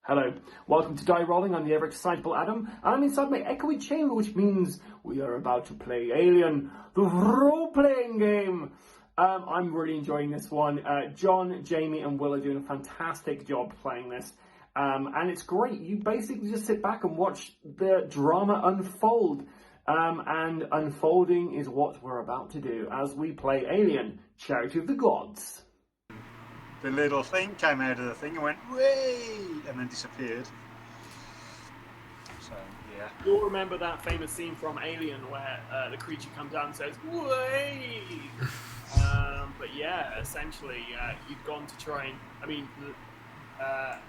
Hello, welcome to Die Rollin. I'm the ever-excitable Adam, and I'm inside my echoey chamber, which means we are about to play Alien, the role-playing game. I'm really enjoying this one. John, Jamie, and Will are doing a fantastic job playing this, and it's great. You basically just sit back and watch the drama unfold, and unfolding is what we're about to do as we play Alien, Charity of the Gods. The little thing came out of the thing and went, "Way!" and then disappeared. So, yeah. You'll remember that famous scene from Alien where the creature comes out and says, "Way!" But yeah, essentially, you've gone to try and... I mean,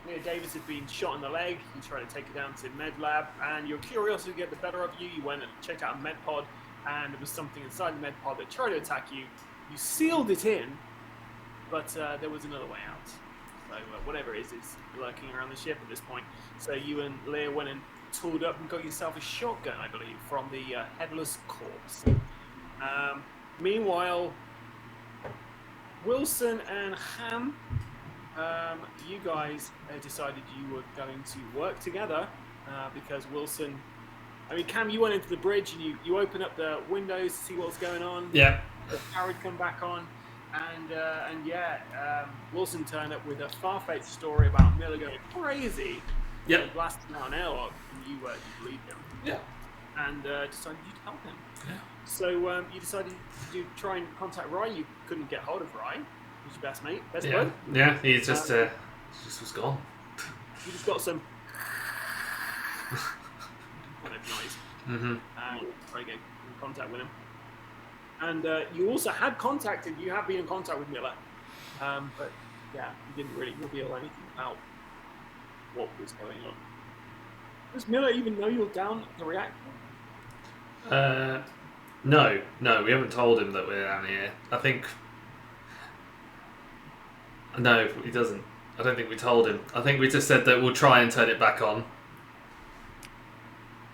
Leah Davis had been shot in the leg. You tried to take her down to med lab, and your curiosity get the better of you. You went and checked out a med pod, and there was something inside the med pod that tried to attack you. You sealed it in, but there was another way out. So whatever it is lurking around the ship at this point. So you and Leah went and tooled up and got yourself a shotgun, I believe, from the headless corpse. Meanwhile, Wilson and Ham, you guys decided you were going to work together because Wilson... I mean, Cam, you went into the bridge and you opened up the windows to see what was going on. Yeah. The power had come back on. And Wilson turned up with a far-fetched story about Miller going crazy. Yep. And blasting out an airlock, and you believed him. Yeah. And decided you'd help him. Yeah. So you decided to try and contact Rye. You couldn't get hold of Rye. Who's your best mate? Best bud? Yeah, he's just was gone. You just got some kind of noise. Mm-hmm. And try to get in contact with him. And you also had contacted, you have been in contact with Miller, but yeah, you didn't really reveal anything about what was going on. Does Miller even know you're down at the reactor? No, we haven't told him that we're down here. I think... No, he doesn't. I don't think we told him. I think we just said that we'll try and turn it back on.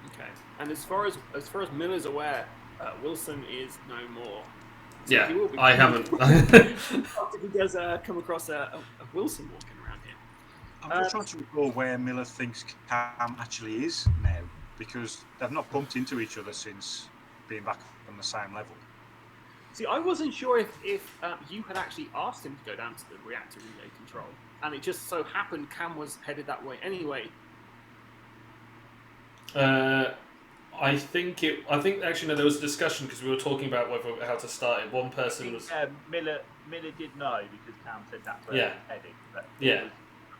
Okay. And as far as Miller's aware, Wilson is no more. So Yeah, he will be I haven't. if he does come across a Wilson walking around here. I'm just trying to recall where Miller thinks Cam actually is now, because they've not bumped into each other since being back on the same level. See, I wasn't sure if you had actually asked him to go down to the reactor relay control, and it just so happened Cam was headed that way anyway. I think actually no, there was a discussion because we were talking about how to start it. One person was Miller did know because Cam said that's where Yeah. he was heading. But Yeah.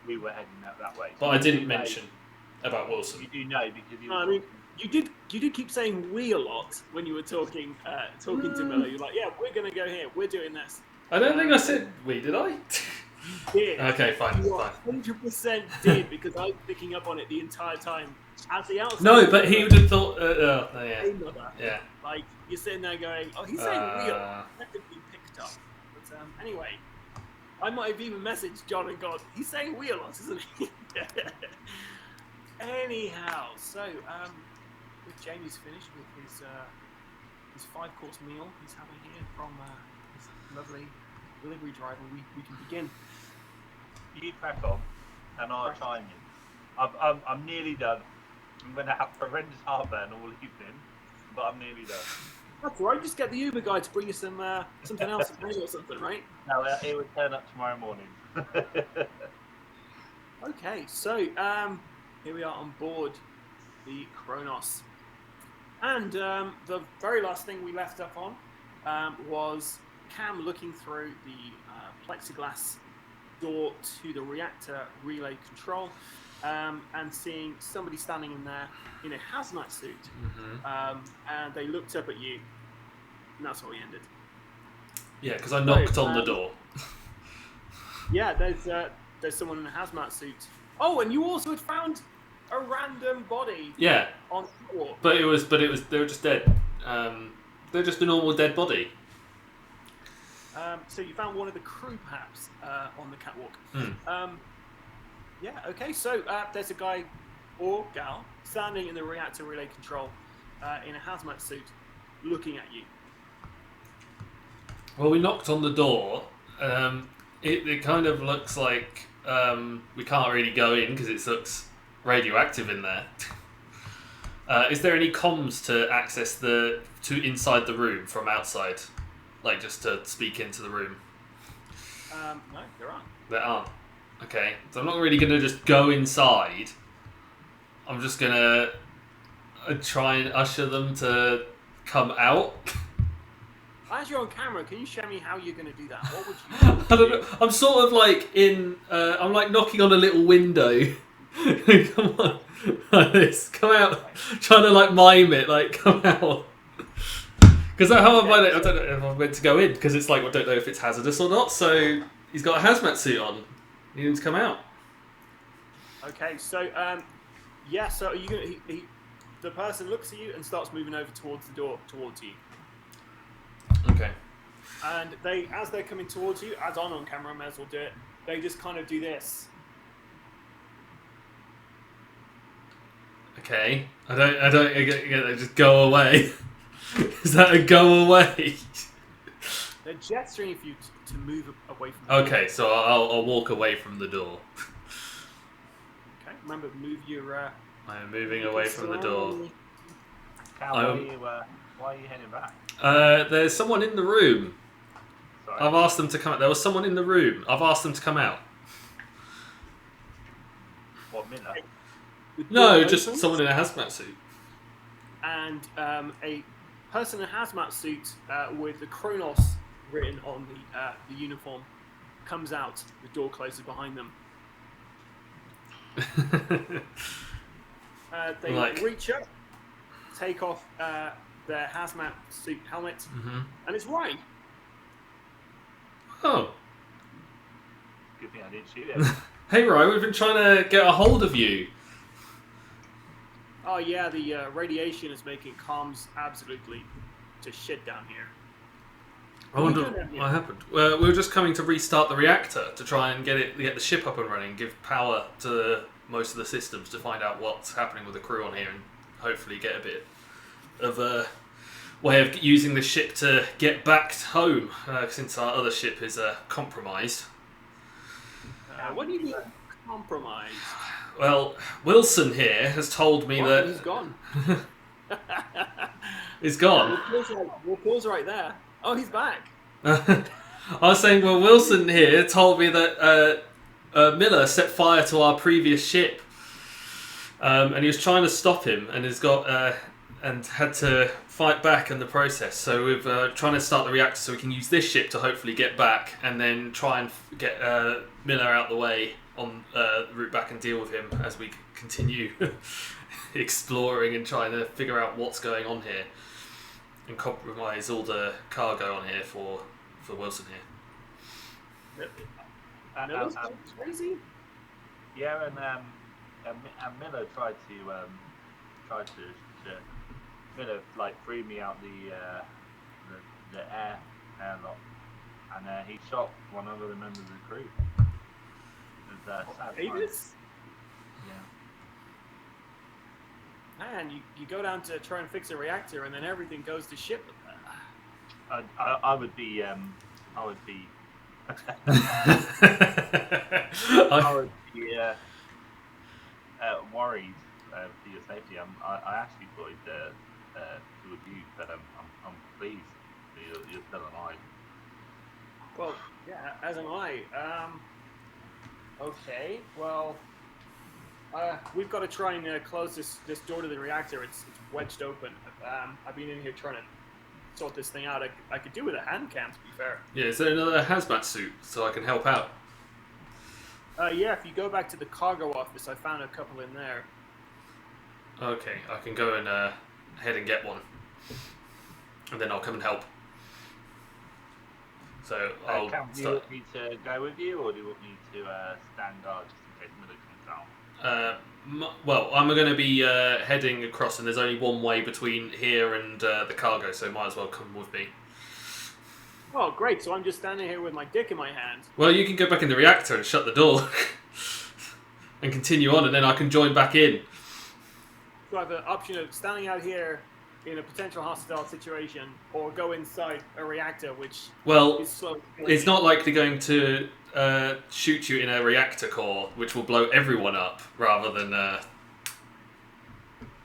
we were heading that way. but I didn't mention about Wilson. You do know because you. I mean, you did keep saying "we" a lot when you were talking to Miller. You're like, "Yeah, we're gonna go here. We're doing this." I don't think I said we, did I? You did. Okay, fine. You 100% did because I was picking up on it the entire time. At the outside. No, but he would have thought. Yeah. Another. Yeah. Like you're sitting there going, "Oh, he's saying "we" a lot." That could be picked up. But anyway, I might have even messaged John and gone, "He's saying "we" a lot, isn't he?" Anyhow, so if Jamie's finished with his 5-course meal he's having here from his lovely delivery driver, we can begin. You crack on, and I'll chime in. I'm nearly done. I'm going to have horrendous heartburn all evening, but I'm nearly done. That's right. Just get the Uber guy to bring you some something else, or something, right? No, it will turn up tomorrow morning. Okay, so here we are on board the Cronus, and the very last thing we left up on was Cam looking through the plexiglass door to the reactor relay control, and seeing somebody standing in there in a hazmat suit, and they looked up at you, and that's where we ended. Yeah, because I knocked on the door. Yeah, there's someone in a hazmat suit. Oh, and you also had found a random body. Yeah. On the floor. But they were just dead. They're just a normal dead body. So you found one of the crew, perhaps, on the catwalk. Mm. Yeah. Okay. So there's a guy or gal standing in the reactor relay control in a hazmat suit, looking at you. Well, we knocked on the door. It kind of looks like we can't really go in because it looks radioactive in there. Is there any comms to access to inside the room from outside, like just to speak into the room? No, there aren't. There aren't. Okay, so I'm not really gonna just go inside. I'm just gonna try and usher them to come out. As you're on camera, can you show me how you're going to do that? What would you do? I don't know. I'm sort of like I'm like knocking on a little window. Come on, like this. Come out. Trying to like mime it. Like come out. Because how am I don't know if I'm meant to go in because it's like I don't know if it's hazardous or not. So he's got a hazmat suit on. He needs to come out. Okay, so so are you going to? The person looks at you and starts moving over towards the door towards you. Okay. And as they're coming towards you, as on camera, I may as well do it. They just kind of do this. Okay. I don't. They just go away. Is that a go away? They're gesturing for you to move away from the door. Okay, so I'll walk away from the door. Okay, remember, move your... I am moving away from the door. Cal, why are you heading back? There's someone in the room. Sorry. I've asked them to come out. There was someone in the room. I've asked them to come out. What, Miller? No, just someone in a hazmat suit. And a person in a hazmat suit with the Cronus written on the uniform comes out. The door closes behind them. They reach up, take off their hazmat suit helmet, and it's right. Oh. Good thing I didn't shoot him. Hey, Ryan, we've been trying to get a hold of you. Oh yeah, the radiation is making comms absolutely to shit down here. I wonder what happened. We were just coming to restart the reactor to try and get the ship up and running, give power to most of the systems to find out what's happening with the crew on here and hopefully get a bit of a way of using the ship to get back home since our other ship is compromised. What do you mean compromised? Well, Wilson here has told me that... He's gone. He's gone? We'll pause right there. Oh, he's back. I was saying, well, Wilson here told me that Miller set fire to our previous ship. And he was trying to stop him and has got... and had to fight back in the process. So we're trying to start the reactor so we can use this ship to hopefully get back and then try and get Miller out the way on the route back and deal with him as we continue exploring and trying to figure out what's going on here and compromise all the cargo on here for Wilson here. Miller's crazy? Yeah, and Miller tried to Miller freed me out the airlock, and he shot one of the members of the crew. Davis? Yeah. Man, you go down to try and fix a reactor, and then everything goes to shit. I would be I would be worried for your safety. I actually thought it would you, but I'm pleased that you're still alive. Well, yeah, as am I. Okay, well, we've got to try and close this door to the reactor. It's wedged open. I've been in here trying to sort this thing out. I could do with a hand cam, to be fair. Yeah, is there another hazmat suit so I can help out? Yeah, if you go back to the cargo office, I found a couple in there. Okay, I can go and head and get one. And then I'll come and help. So I'll Cam, do you want me to go with you, or do you want me to stand guard just in case Miller comes out? Well, I'm going to be heading across, and there's only one way between here and the cargo, so might as well come with me. Oh, great! So I'm just standing here with my dick in my hand. Well, you can go back in the reactor and shut the door, and continue on, and then I can join back in. So I have the option of standing out here in a potential hostile situation, or go inside a reactor, which is slow. It's not likely going to shoot you in a reactor core, which will blow everyone up, rather than...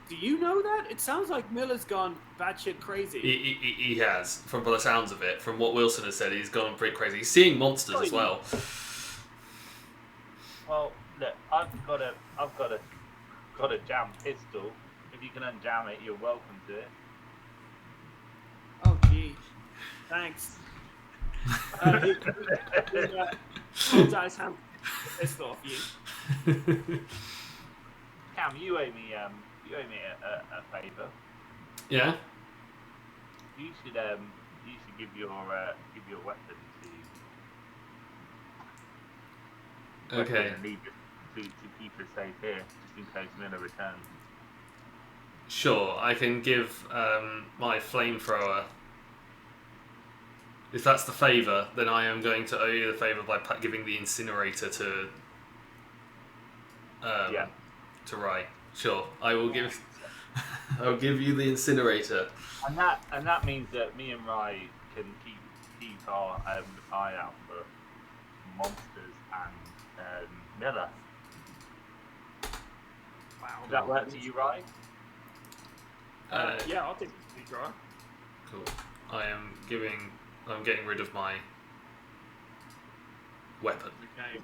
Do you know that? It sounds like Miller's gone batshit crazy. He has, from the sounds of it. From what Wilson has said, he's gone pretty crazy. He's seeing monsters as well. Well, look, I've got a jam pistol. If you can unjam it, you're welcome to it. Oh, gee. Thanks. Apologize, I'm pissed off you. Cam, you owe me a favour. Yeah? You should give your weapon to Okay. and leave it to keep it safe here, just in case Miller returns. Sure, I can give my flamethrower. If that's the favour, then I am going to owe you the favour by giving the incinerator to Rai. Sure, I will give. I'll give you the incinerator. And that means that me and Rai can keep our eye out for monsters and Miller. Wow. Does that work for you, Rai? Yeah, I'll take the draw. Cool. I'm getting rid of my weapon. Okay.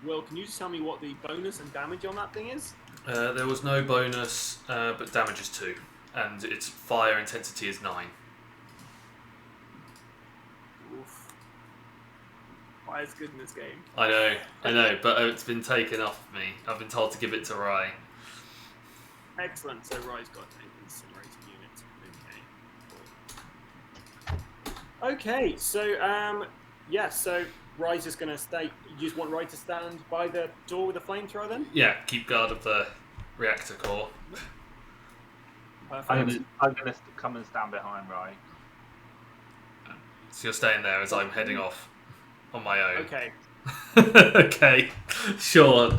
Will, can you just tell me what the bonus and damage on that thing is? There was no bonus, but damage is 2, and its fire intensity is 9. Oof. Fire's good in this game. I know, but it's been taken off of me. I've been told to give it to Rai. Excellent. So Rai's got an incinerator unit. Okay. Okay. So so Rai's just gonna stay. You just want Rai to stand by the door with a flamethrower, then? Yeah, keep guard of the reactor core. Perfect. I'm gonna come and stand behind Rai. So you're staying there as I'm heading off on my own. Okay. Okay, sure.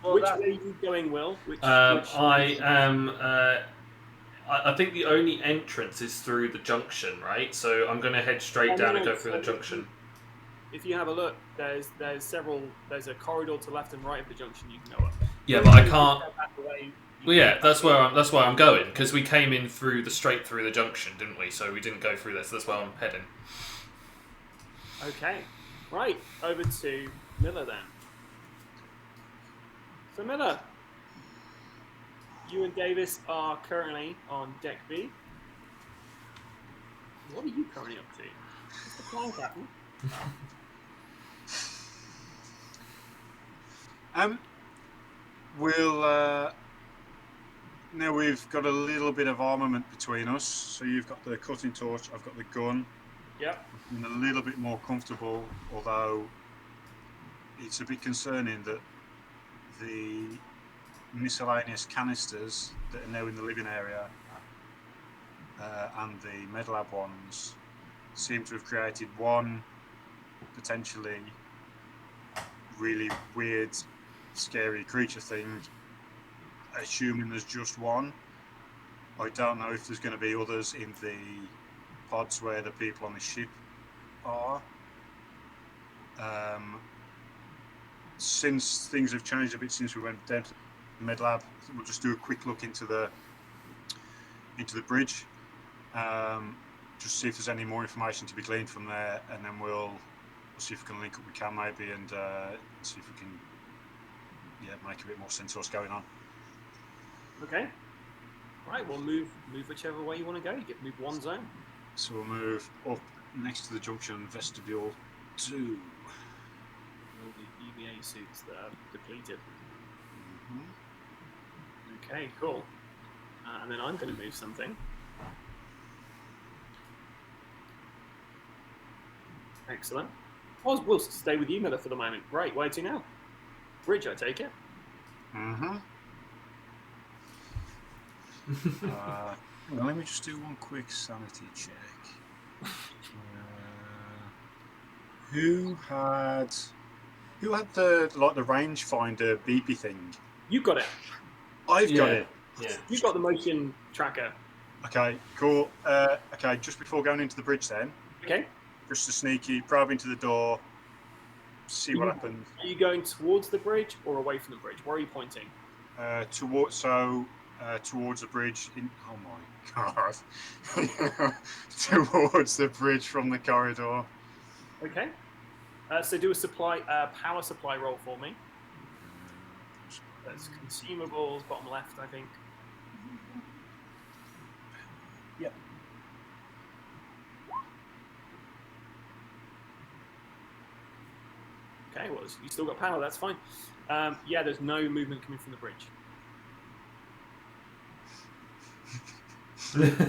Which way are you going, Will? I am. I think the only entrance is through the junction, right? So I'm going to head straight down and go through the junction. If you have a look, there's a corridor to left and right of the junction you can go up. Yeah, but I can't. Well, yeah, that's where I'm going, because we came in straight through the junction, didn't we? So we didn't go through this. So that's where I'm heading. Okay, right, over to Miller then. So Miller, you and Davis are currently on deck B. What are you currently up to? What's the plan, Captain? We'll now we've got a little bit of armament between us. So you've got the cutting torch, I've got the gun. Yep. I'm a little bit more comfortable, although it's a bit concerning that the miscellaneous canisters that are now in the living area and the medlab ones seem to have created one potentially really weird, scary creature thing, assuming there's just one. I don't know if there's going to be others in the pods where the people on the ship are. Since things have changed a bit since we went down to the med lab, we'll just do a quick look into the bridge, just see if there's any more information to be gleaned from there, and then we'll see if we can link up with Cam maybe and see if we can make a bit more sense of what's going on. Okay. Right, we'll move whichever way you want to go. You get move one zone. So we'll move up next to the junction vestibule 2. All the EVA suits that are depleted. Mm-hmm. Okay, cool. And then I'm going to move something. Excellent. We'll stay with you, Miller, for the moment. Right, where to now? Bridge, I take it. Mm-hmm. Well, let me just do one quick sanity check. Who had the rangefinder beepy thing? You got it. I've got it. Yeah. You got the motion tracker. Okay, cool. Okay, just before going into the bridge then, Okay. just a sneaky probe into the door, see what happens. Are you going towards the bridge or away from the bridge? Where are you pointing? Towards the bridge. Oh my god! Towards the bridge from the corridor. Okay. So do a power supply roll for me. That's consumables, bottom left, I think. Yep. Okay, well, you still got power, that's fine. Yeah, there's no movement coming from the bridge.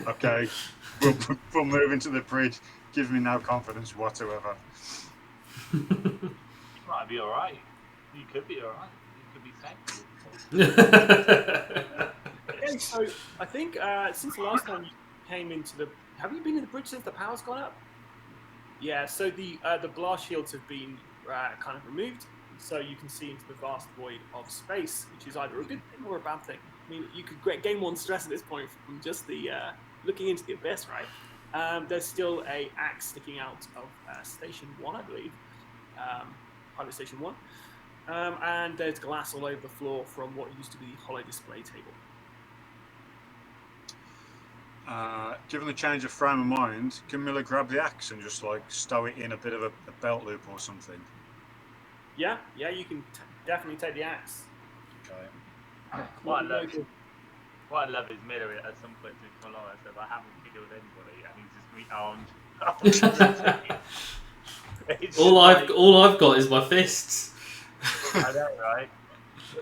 Okay, we'll move into the bridge. Gives me no confidence whatsoever. You might be alright. You could be alright. You could be thankful. Okay, so I think since the last time you came into the... Have you been in the bridge since the power's gone up? Yeah, so the blast shields have been kind of removed, so you can see into the vast void of space, which is either a good thing or a bad thing. I mean, you could gain 1 stress at this point from just the looking into the abyss, right? There's still a axe sticking out of Station 1, I believe, Pilot Station 1, and there's glass all over the floor from what used to be the hollow display table. Given the change of frame of mind, can Miller grab the axe and just like stow it in a bit of a belt loop or something? Yeah, you can definitely take the axe. Okay. What I love is Miller at some point in my life says I haven't killed anybody, and he's just rearmed. all I've got is my fists. I know, right?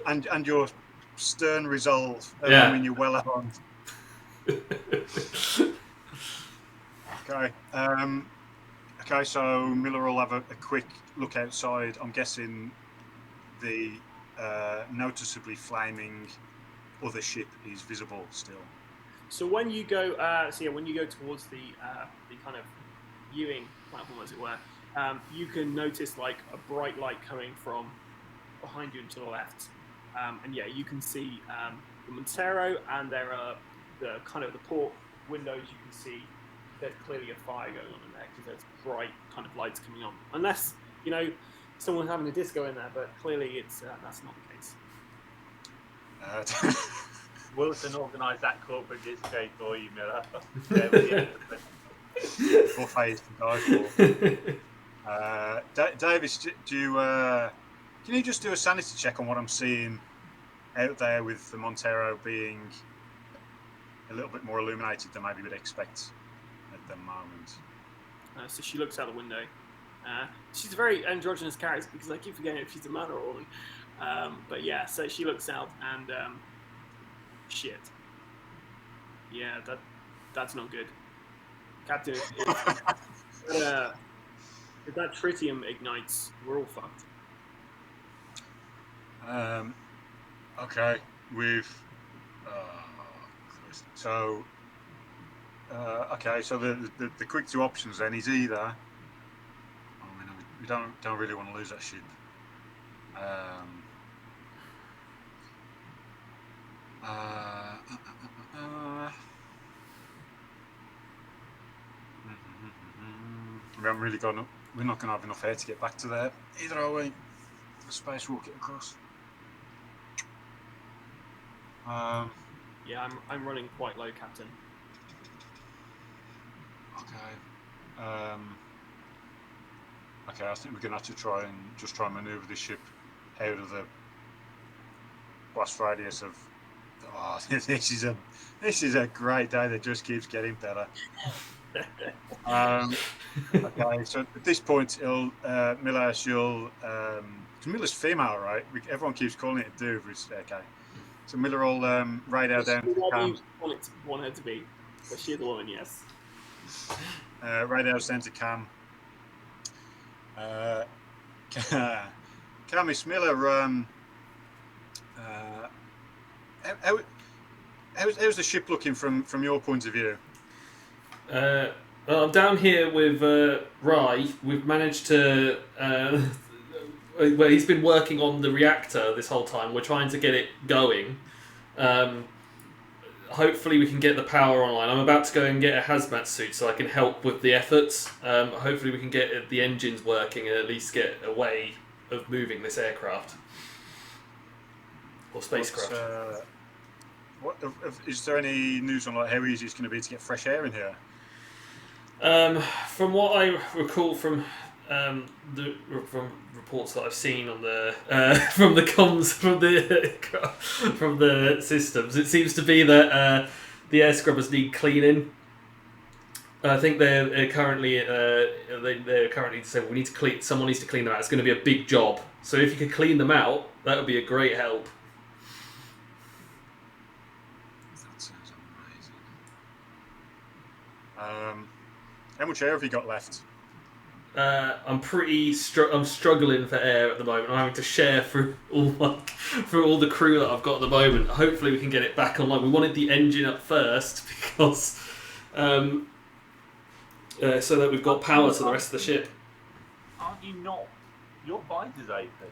And your stern resolve. Yeah. I mean, you're well armed. Okay. Okay, so Miller will have a quick look outside. I'm guessing the noticeably flaming other ship is visible still. So when you go, when you go towards the kind of viewing platform, as it were, you can notice like a bright light coming from behind you and to the left, and yeah, you can see the Montero, and there are the kind of the port windows. You can see there's clearly a fire going on in there because there's bright kind of lights coming on. Unless someone's having a disco in there, but clearly it's that's not the case. Wilson organised that corporate disco for you, Miller. Buffet to die for. Davis, can you just do a sanity check on what I'm seeing out there with the Montero being a little bit more illuminated than maybe we'd expect at the moment? So she looks out the window. She's a very androgynous character because I keep forgetting if she's a man or a woman. But yeah, so she looks out and shit. Yeah, that's not good. Captain, if that tritium ignites, we're all fucked. Okay, so the quick 2 options then is either, I mean, we don't really want to lose that ship. We're not going to have enough air to get back to there either, are we? The space walk it across. Yeah, I'm running quite low, Captain. Okay. Okay, I think we're going to have to try and manoeuvre this ship out of the blast radius of. Oh, this is a great day that just keeps getting better. Okay, so at this point, Miller, Miller's female, right? Everyone keeps calling it a dude, which okay. So Miller will radar down to Cam. Want her to be, but she's the woman, yes. Radar down to Cam. Cam, it's Miller. How's the ship looking from your point of view? Well, I'm down here with Rye. We've managed to. Well, he's been working on the reactor this whole time. We're trying to get it going. Hopefully, we can get the power online. I'm about to go and get a hazmat suit so I can help with the efforts. Hopefully, we can get the engines working and at least get away of moving this aircraft or spacecraft. Is there any news on like how easy it's going to be to get fresh air in here? From what I recall from reports that I've seen on the from the comms from the systems, it seems to be that the air scrubbers need cleaning. I think they're currently saying we need to clean. Someone needs to clean them out. It's going to be a big job. So if you could clean them out, that would be a great help. That sounds amazing. How much air have you got left? I'm struggling for air at the moment. I'm having to share through all the crew that I've got at the moment. Hopefully we can get it back online. We wanted the engine up first because so that we've got power to the rest of the ship. Aren't you not? Your bider's open.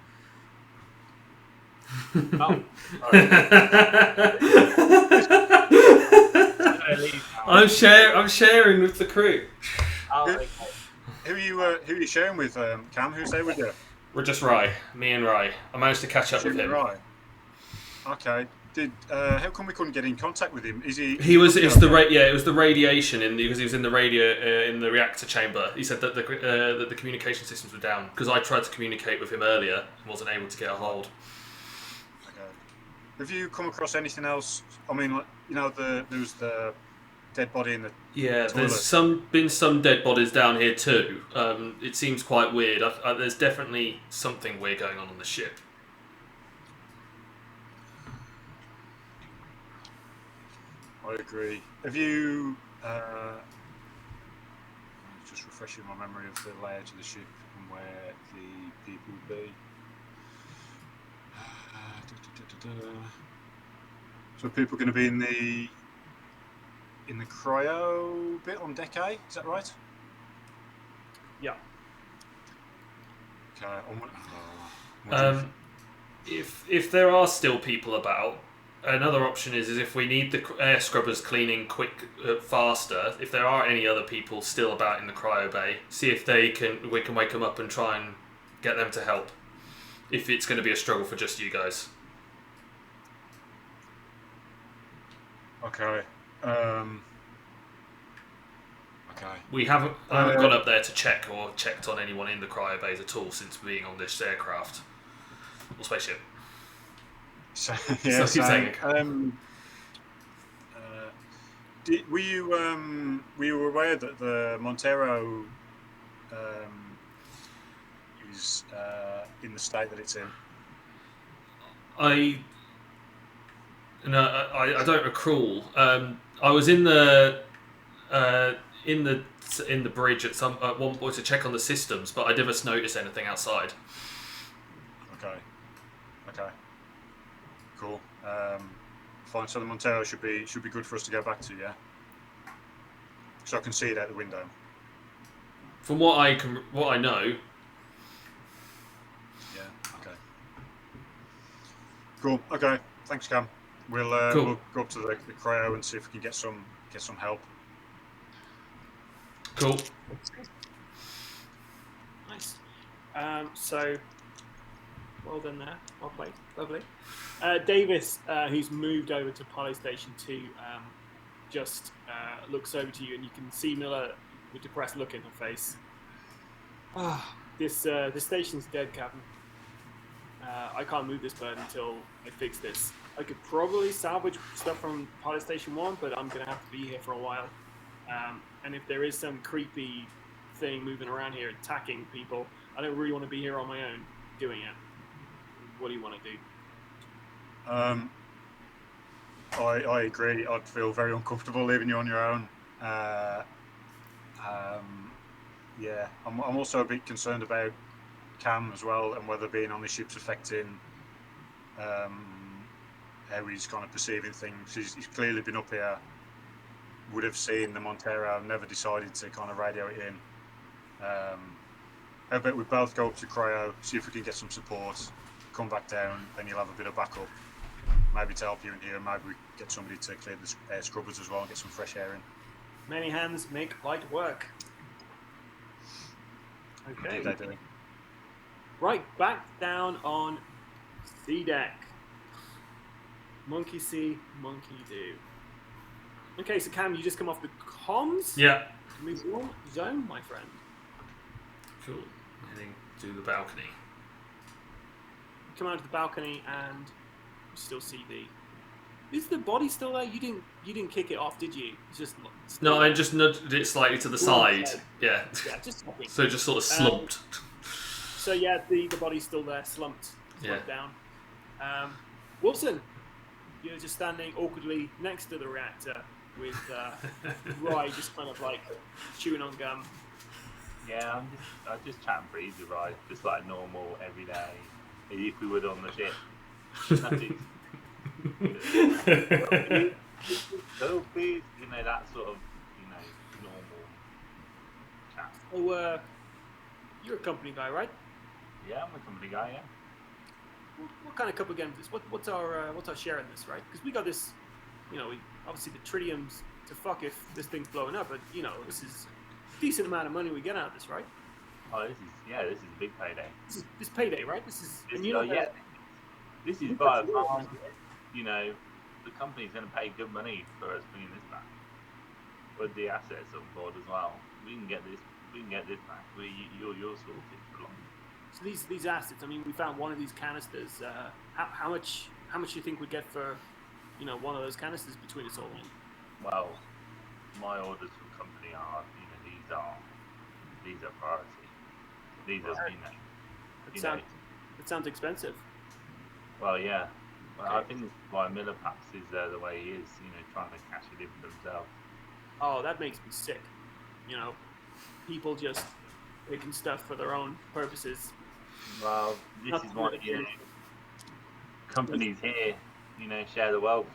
Oh, sorry. I'm sharing with the crew. Oh, okay. Who are you sharing with, Cam? Who's there with you? We're just Rye. Me and Rye. I managed to catch up with him. Right. Okay. How come we couldn't get in contact with him? Is he? It was the radiation because he was in the in the reactor chamber. He said that the communication systems were down because I tried to communicate with him earlier and wasn't able to get a hold. Okay. Have you come across anything else? I mean, there was the dead body in the toilet. There's been some dead bodies down here too. It seems quite weird. There's definitely something weird going on the ship. I agree. Have you just refreshing my memory of the layout of the ship and where the people would be? So people are going to be in the cryo bit on deck A, is that right? Yeah. Okay. If there are still people about, another option is if we need the air scrubbers cleaning faster. If there are any other people still about in the cryo bay, see if we can wake them up and try and get them to help. If it's going to be a struggle for just you guys. Okay. I haven't gone up there to check or checked on anyone in the cryo bays at all since being on this aircraft or spaceship. So, saying. Were you aware that the Montero is in the state that it's in? I don't recall. I was in the bridge at one point to check on the systems, but I didn't notice anything outside. Okay. Cool. Fine. So the Montero should be good for us to go back to, yeah. So I can see it out the window. From what I know. Yeah. Okay. Cool. Okay. Thanks, Cam. We'll go up to the cryo and see if we can get some help. Cool. Nice. So, well done there. Well played. Lovely. Davis, who's moved over to Pilot Station 2, just looks over to you, and you can see Miller with a depressed look in her face. This station's dead, Captain. I can't move this bird until I fix this. I could probably salvage stuff from Pilot Station 1, but I'm going to have to be here for a while. And if there is some creepy thing moving around here attacking people, I don't really want to be here on my own doing it. What do you want to do? I agree. I'd feel very uncomfortable leaving you on your own. Yeah, I'm also a bit concerned about Cam as well, and whether being on the ship's affecting how he's kind of perceiving things. He's clearly been up here, would have seen the Montero, never decided to kind of radio it in. How about we both go up to cryo, see if we can get some support, come back down, then you'll have a bit of backup, maybe to help you in here, maybe we get somebody to clear the air scrubbers as well and get some fresh air in. Many hands make light work. Okay. What are they doing? Right, back down on C deck. Monkey see, monkey do. Okay, so Cam, you just come off the comms. Yeah. Move one zone, my friend. Cool. Heading to the balcony. Come out to the balcony and you still see the. Is the body still there? You didn't kick it off, did you? It's just. No, I just nudged it slightly to the side. Yeah. Yeah, just something. So it just sort of slumped. So yeah, the body's still there, slumped down. Wilson, you're just standing awkwardly next to the reactor with Rye just kind of like chewing on gum. Yeah, I'm just chatting breeze with Rye, just like normal, every day, if we would on the ship. Nothing. So please, that sort of, normal chat. Oh, you're a company guy, right? Yeah, I'm a company guy, yeah. What kind of company game is this? What's our share in this, right? Because we got this, we obviously the tritium's to fuck if this thing's blowing up, but this is a decent amount of money we get out of this, right? Oh, this is a big payday. This payday, right? This is This is by far, the company's going to pay good money for us bringing this back. With the assets on board as well, we can get this back. You're sorted for long. So these assets, I mean, we found one of these canisters. How much do you think we'd get for, one of those canisters between us all? Well, my orders from company are, these are priority. These are, It sounds expensive. Well, yeah. Well, Okay. I think why Miller Paps is the way he is, trying to cash it in for himself. Oh, that makes me sick. People just making stuff for their own purposes. Well, this is why companies here, share the wealth.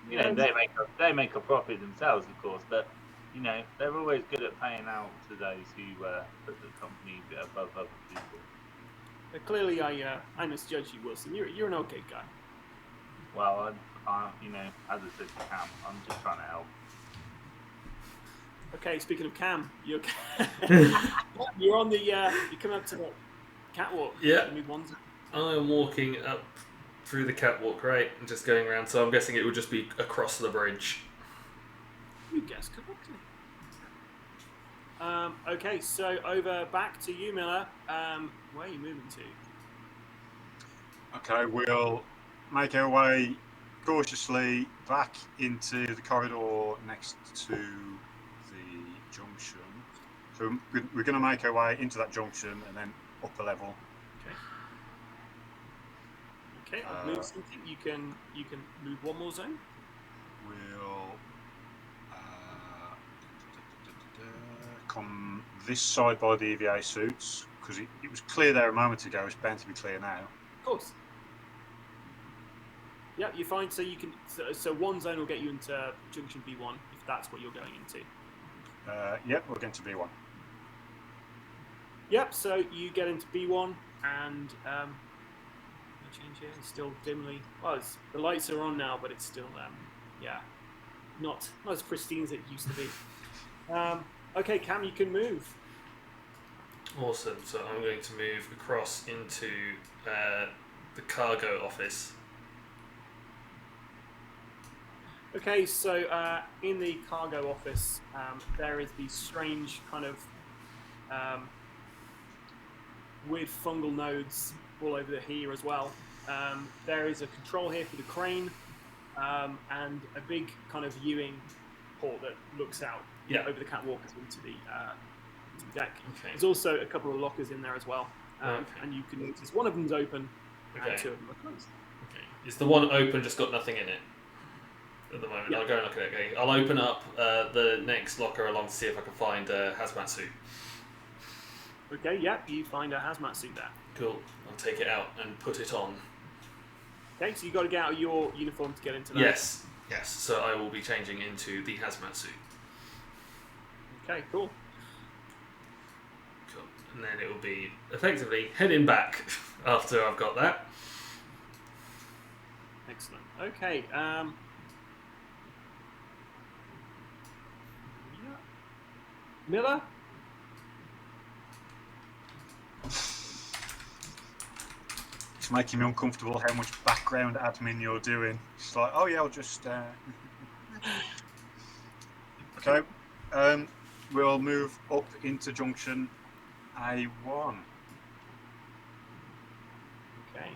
They make a profit themselves, of course, but they're always good at paying out to those who put the company above other people. But clearly, I misjudged you, Wilson. You're an okay guy. Well, I as I said to Cam, I'm just trying to help. Okay, speaking of Cam, you're on the you come up to the catwalk. Yeah. Move one. I am walking up through the catwalk, right, and just going around. So I'm guessing it would just be across the bridge. You guessed correctly. Okay, so over back to you, Miller. Where are you moving to? Okay, we'll make our way cautiously back into the corridor next to the junction. So we're going to make our way into that junction and then up a level. Okay, I've moved something. You can move one more zone. We'll come this side by the EVA suits because it was clear there a moment ago. It's bound to be clear now. Of course. Yeah, you find so you can so one zone will get you into junction B1 if that's what you're going into. Yep, we're going to B1. Yep, so you get into B1 and change here. It's still dimly. Well, the lights are on now, but it's still not as pristine as it used to be. Okay, Cam, you can move. Awesome. So I'm going to move across into the cargo office. Okay, so in the cargo office, there is these strange kind of weird fungal nodes all over here as well. There is a control here for the crane and a big kind of viewing port that looks out over the catwalk into the deck. Okay. There's also a couple of lockers in there as well, and you can notice one of them's open and two of them are closed. Okay. Is the one open just got nothing in it at the moment? Yeah. I'll go and look at it. Okay. I'll open up the next locker along to see if I can find a hazmat suit. Okay, you find a hazmat suit there. Cool. I'll take it out and put it on. Okay, so you got to get out of your uniform to get into that. Yes. So I will be changing into the hazmat suit. Okay, cool. And then it will be effectively heading back after I've got that. Excellent. Okay. Miller? making me uncomfortable how much background admin you're doing. It's like, oh yeah, I'll just. Okay. We'll move up into junction A1. Okay.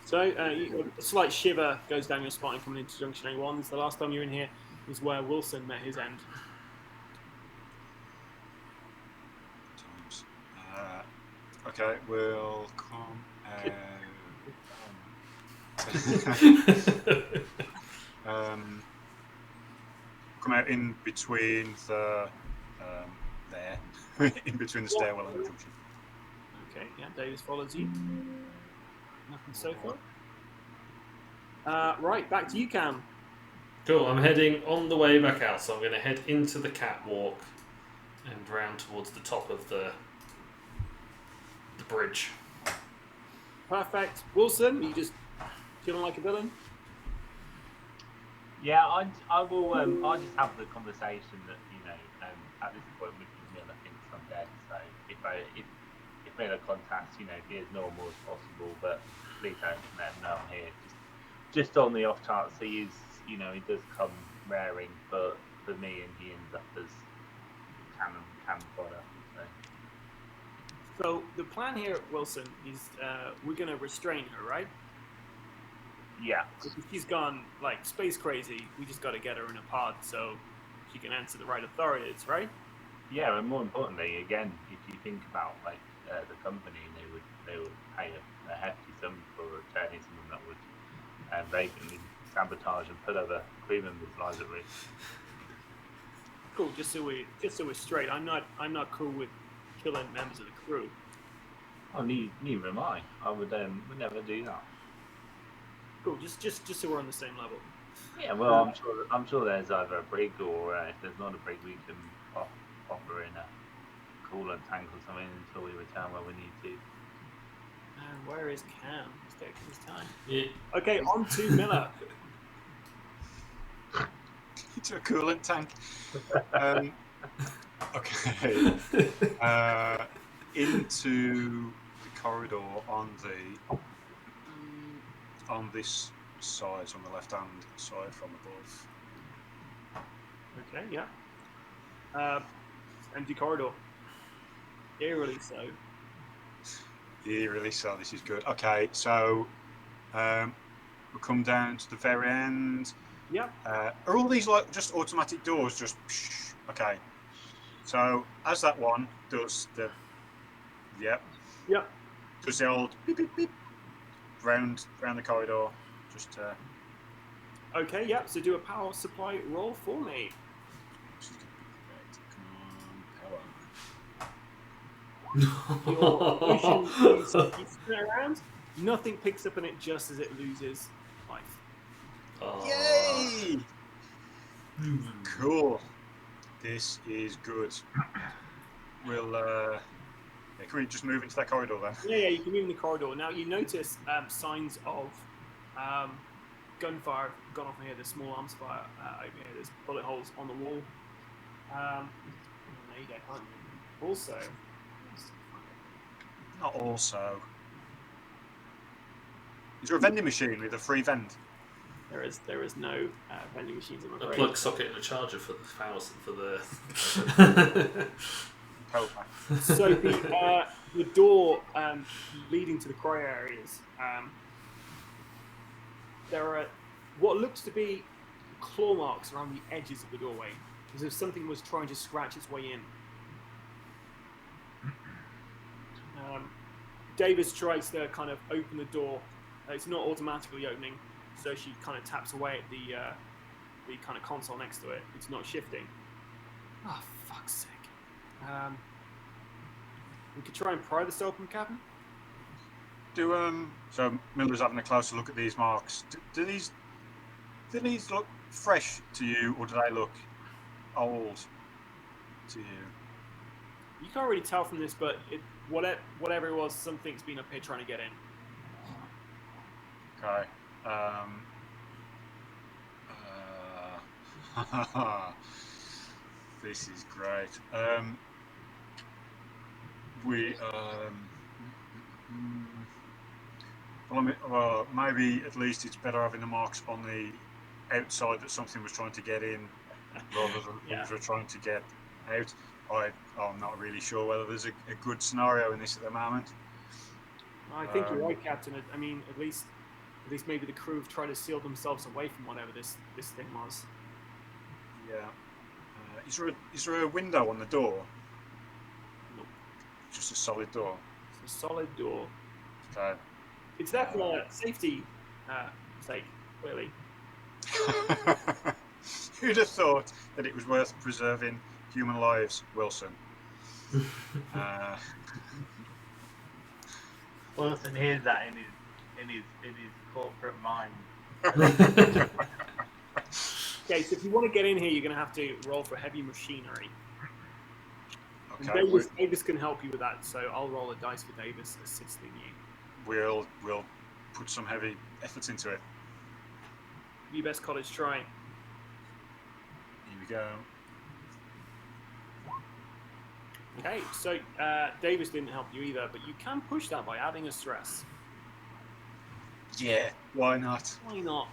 So a slight shiver goes down your spine coming into junction A1. The last time you were in here was where Wilson met his end. Okay, we'll come come out in between the there, in between the stairwell and the junction. Okay, yeah, Davis follows you. Nothing so far. Right, back to you, Cam. Cool, I'm heading on the way back out, so I'm going to head into the catwalk and round towards the top of the bridge. Perfect. Wilson, you just feeling like a villain? Yeah, I will. I'll just have the conversation that at this point Miller thinks I'm dead. So if Miller contacts, be as normal as possible, but please don't let him know I'm here. Just on the off chance he does come raring, but for me, and he ends up as cannon fodder. So the plan here at Wilson is we're going to restrain her, right? Yeah. If she's gone like space crazy, we just got to get her in a pod so she can answer the right authorities, right? Yeah, and more importantly, again, if you think about the company, they would pay a hefty sum for returning someone that would vacantly sabotage and put other crew members' lives at risk. Cool. Just so we're straight, I'm not cool with killing members of the crew. Oh, neither am I. I would never do that. Cool. Just so we're on the same level. Yeah. Well, I'm sure there's either a brig or if there's not a brig, we can offer in a coolant tank or something until we return where we need to. And where is Cam? He's taking his time. Yeah. Okay, on to Miller. Into a coolant tank. Okay. Into the corridor on this side, on the left-hand side from above. Okay, yeah. Empty corridor. Eerily so. Eerily so. This is good. Okay, so we'll come down to the very end. Yep. Are all these like just automatic doors? Just okay. So as that one does the yep. Does the old beep beep beep round the corridor. Just okay, yep. So do a power supply roll for me. Come on, power. You spin around. Nothing picks up on it just as it loses life. Yay! Cool. This is good. We'll can we just move into that corridor then? Yeah, you can move in the corridor. Now you notice signs of gunfire gone off in here. There's small arms fire over here. There's bullet holes on the wall. There you go. Also, not also. Is there a vending machine with a free vend? there is no vending machines. I'm A afraid. plug socket and a charger for the Power pack. So the door leading to the cryo areas, there are what looks to be claw marks around the edges of the doorway, as if something was trying to scratch its way in. Davis tries to kind of open the door. It's not automatically opening, so she kind of taps away at the kind of console next to it. It's not shifting. Oh, fuck's sake. We could try and pry this open, Captain. So Miller's having a closer look at these marks. Do these look fresh to you, or do they look old to you? You can't really tell from this, but whatever it was, something's been up here trying to get in. Okay. This is great. Well, maybe at least it's better having the marks on the outside that something was trying to get in rather than things were trying to get out. I'm not really sure whether there's a good scenario in this at the moment. I think you're right, Captain. I mean, at least maybe the crew have tried to seal themselves away from whatever this thing was. Yeah. Is there a window on the door? Nope. Just a solid door. It's a solid door. Okay. It's there for safety sake, clearly. Who'd have thought that it was worth preserving human lives, Wilson? Wilson hears that in his corporate mind. Okay, so if you want to get in here, you're going to have to roll for heavy machinery. Okay. Davis can help you with that, so I'll roll a dice for Davis assisting you. We'll put some heavy efforts into it. You best college try. Here we go. Okay, so Davis didn't help you either, but you can push that by adding a stress. Yeah, why not? Why not?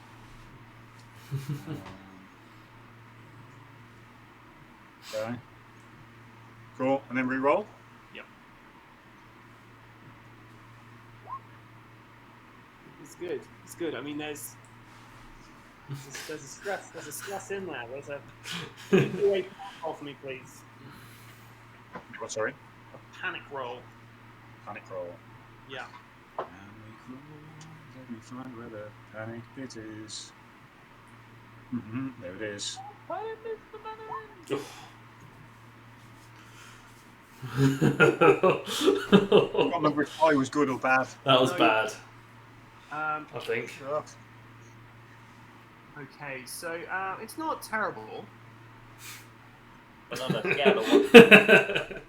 Okay. Cool, and then re-roll? Yep. It's good. It's good. I mean, there's a stress in there. There's a wait roll for me, please. What, sorry? A panic roll. Panic roll. Yeah. Panic roll. Let me find where the panic bit is. There it is. Why did Mr. I can't remember if I was good or bad. That was bad, I I think. Okay, so it's not terrible. But on a scale of 1.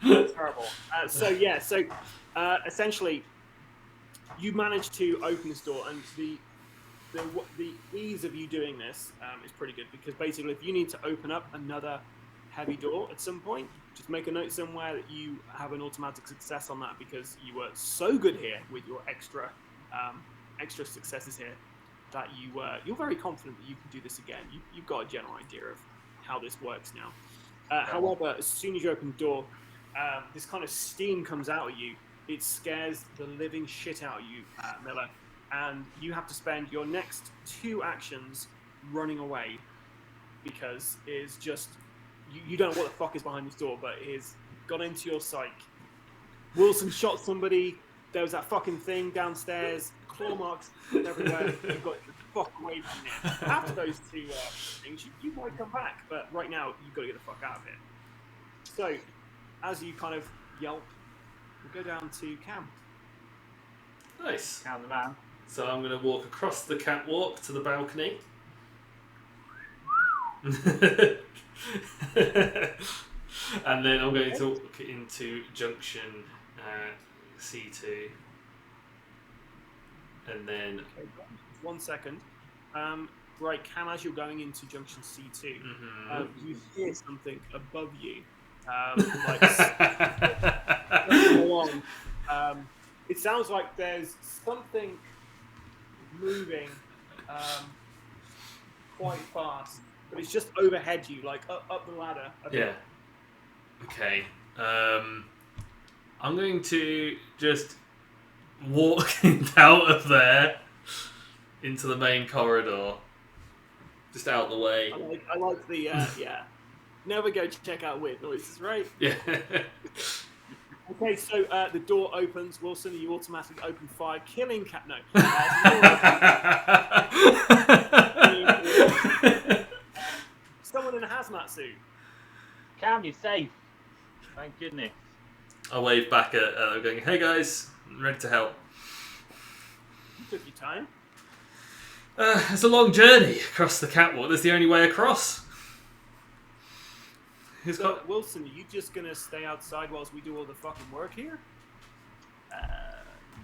Not terrible. So essentially, you managed to open this door, and the ease of you doing this is pretty good, because basically, if you need to open up another heavy door at some point, just make a note somewhere that you have an automatic success on that, because you were so good here with your extra successes here that you're very confident that you can do this again. You've got a general idea of how this works now. However, as soon as you open the door, this kind of steam comes out at you. It scares the living shit out of you, Miller, and you have to spend your next 2 actions running away, because it's just you don't know what the fuck is behind this door, but it has got into your psyche. Wilson shot somebody. There was that fucking thing downstairs. Claw marks everywhere. You've got to fuck away from here. After those 2 things, you might come back, but right now you've got to get the fuck out of here. So, as you kind of yelp, we'll go down to Cam. Nice. Count the man. So I'm going to walk across the catwalk to the balcony. And then I'm going to walk into junction C2. And then... Okay, 1 second. Right, Cam, as you're going into junction C2, you hear something above you. It sounds like there's something moving quite fast, but it's just overhead you, like up the ladder. Yeah. Okay. I'm going to just walk out of there into the main corridor, just out of the way. I like the yeah. Never go check out weird noises, right? Yeah. Okay, so the door opens. Wilson, you automatically open fire, killing Cat. No. Someone in a hazmat suit. Cam, you're safe. Thank goodness. I wave back at them, going, "Hey guys, I'm ready to help." You took your time. It's a long journey across the catwalk. That's the only way across. Wilson, are you just gonna stay outside whilst we do all the fucking work here?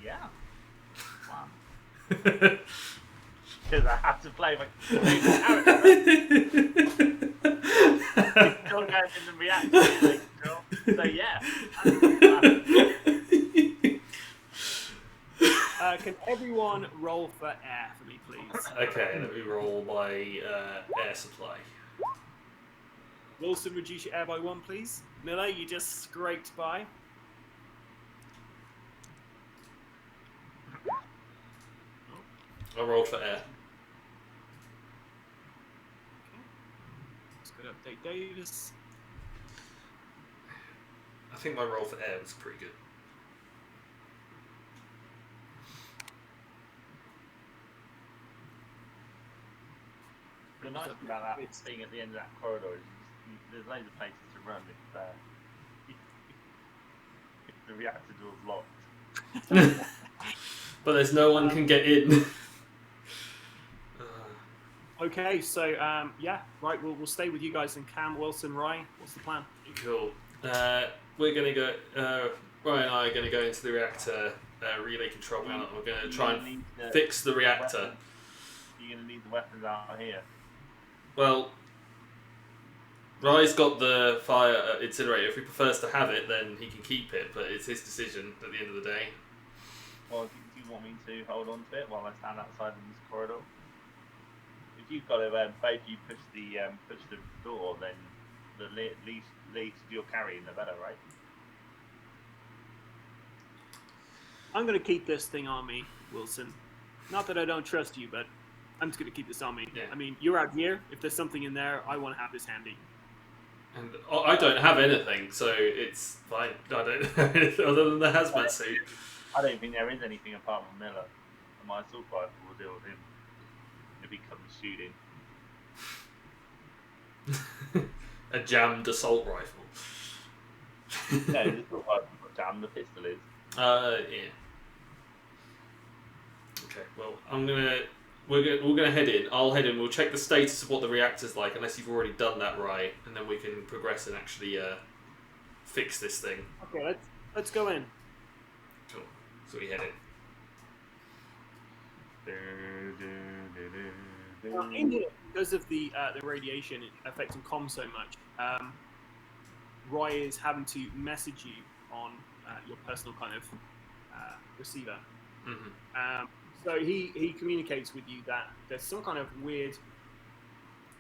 Yeah. Wow. Because I have to play my character. Still going in the reaction, so yeah. Can everyone roll for air for me, please? Okay, let me roll my air supply. Wilson, reduce your air by 1, please. Miller, you just scraped by. I rolled for air. Let's go to update Davis. I think my roll for air was pretty good. The nice thing about that thing at the end of that corridor is there's loads of places to run if the reactor door's locked. But there's no one can get in. Okay, so yeah, right. We'll stay with you guys and Cam, Wilson, Rye. What's the plan? Cool. We're gonna go. Ryan and I are gonna go into the reactor relay control panel. We're gonna try and fix the reactor. You're gonna need the weapons out here. Well, Rye's got the fire incinerator. If he prefers to have it, then he can keep it. But it's his decision at the end of the day. Well, do you want me to hold on to it while I stand outside in this corridor? If you've got to both you push the door, then the least you're carrying, the better, right? I'm going to keep this thing on me, Wilson. Not that I don't trust you, but I'm just going to keep this on me. Yeah. I mean, you're out here. If there's something in there, I want to have this handy. And I don't have anything, so it's fine. I don't other than the hazmat suit. I don't think there is anything apart from Miller. And my assault rifle will deal with him if he comes shooting. A jammed assault rifle. No, the assault rifle's not jammed, the pistol is. Yeah. Okay. Well, we're gonna head in. I'll head in. We'll check the status of what the reactor's like, unless you've already done that, right, and then we can progress and actually fix this thing. Okay, let's go in. Cool. So we head in. Now, in here, because of the radiation affecting comms so much, Roy is having to message you on your personal kind of receiver. Mm-hmm. So he communicates with you that there's some kind of weird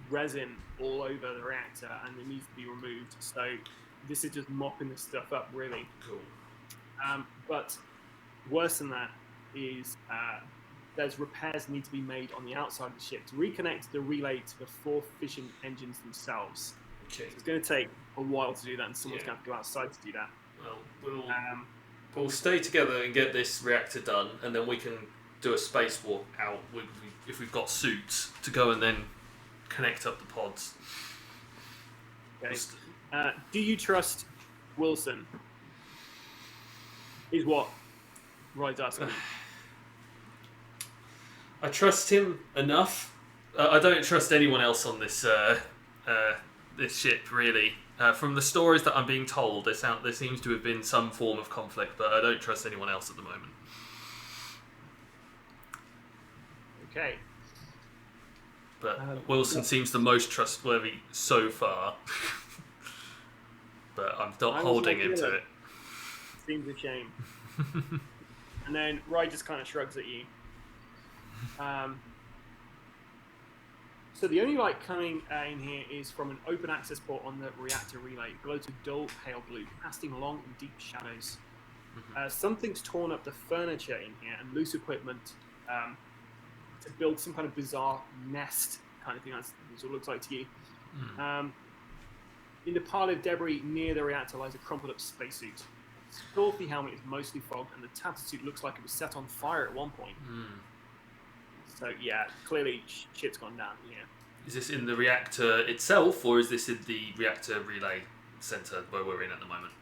resin all over the reactor and it needs to be removed. So this is just mopping this stuff up, really. Cool. But worse than that is there's repairs need to be made on the outside of the ship to reconnect the relay to the 4 fission engines themselves. Okay. So it's going to take a while to do that, and someone's going to have to go outside to do that. Well, we'll stay together and get this reactor done, and then we can do a spacewalk out if we've got suits to go and then connect up the pods. Okay. Do you trust Wilson? Is what Roy's asking. I trust him enough. I don't trust anyone else on this this ship, really. From the stories that I'm being told, there seems to have been some form of conflict, but I don't trust anyone else at the moment. Okay. But Wilson seems the most trustworthy so far. But I'm not holding him to it. Seems a shame. And then Roy just kind of shrugs at you. So the only light coming in here is from an open access port on the reactor relay. It glows a dull pale blue, casting long and deep shadows. Something's torn up the furniture in here and loose equipment to build some kind of bizarre nest kind of thing. That's what it looks like to you. In the pile of debris near the reactor lies a crumpled up spacesuit. Its filthy helmet is mostly fogged, and the tattered suit looks like it was set on fire at one point. So yeah, clearly shit's gone down here. Is this in the reactor itself, or is this in the reactor relay center where we're in at the moment?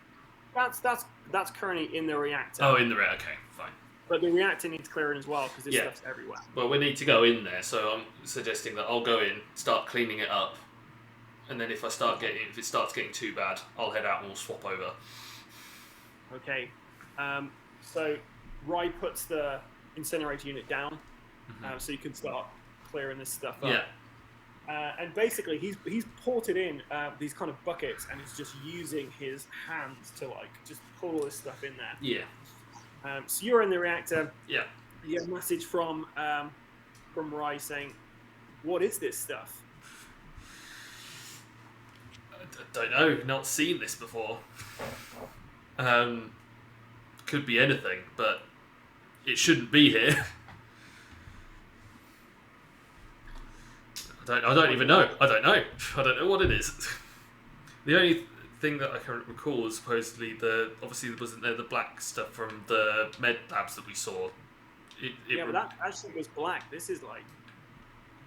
That's currently in the reactor. Oh, in the reactor. Okay, fine. But the reactor needs clearing as well because this stuff's everywhere. Well, we need to go in there, so I'm suggesting that I'll go in, start cleaning it up, and then if it starts getting too bad, I'll head out and we'll swap over. Okay. So Roy puts the incinerator unit down, so you can start clearing this stuff up. Yeah. And basically, he's ported in these kind of buckets, and he's just using his hands to just pull all this stuff in there. Yeah. So you're in the reactor. Yeah. You get a message from Rai saying, "What is this stuff?" Don't know. Not seen this before. Could be anything, but it shouldn't be here. I don't even know. I don't know. I don't know what it is. The only thing that I can recall is supposedly obviously wasn't there the black stuff from the med labs that we saw. But that actually was black. This is like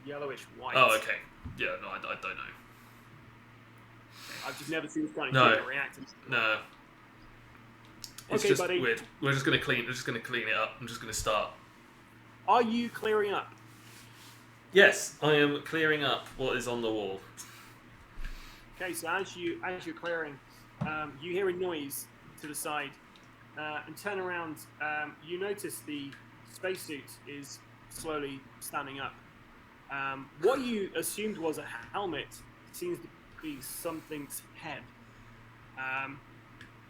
yellowish white. Oh, okay. Yeah, no, I don't know. I've just never seen this kind of No. shit react. No. It's Okay, just buddy. weird. We're just gonna clean it up. I'm just gonna start. Are you clearing up? Yes, I am clearing up what is on the wall. Okay, so as you're clearing, you hear a noise to the side, and turn around. You notice the spacesuit is slowly standing up. What you assumed was a helmet seems to be something's head.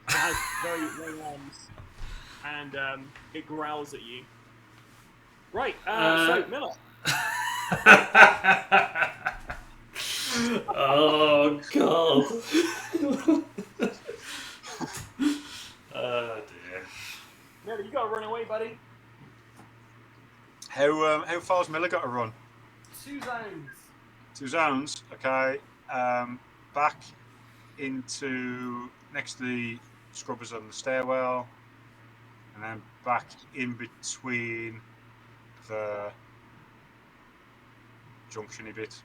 It has very long arms, and it growls at you. Right, so Miller. Oh god. Oh dear. Miller, you gotta run away, buddy. How far's Miller got to run? 2 zones. 2 zones. Okay. Back into next to the scrubbers on the stairwell, and then back in between the junctiony bit.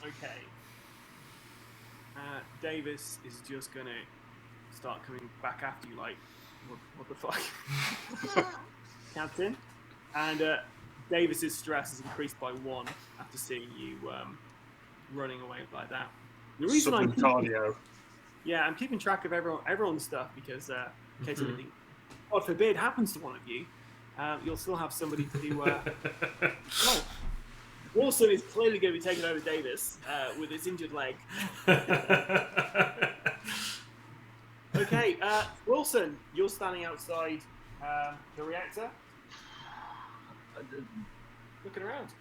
Okay. Davis is just gonna start coming back after you, like, what the fuck, Captain? And Davis's stress is increased by 1 after seeing you running away like that. The reason I'm keeping track of everyone's stuff because in case anything, God forbid, happens to one of you, you'll still have somebody to. Well, Wilson is clearly going to be taking over Davis with his injured leg. Okay, Wilson, you're standing outside the reactor, looking around.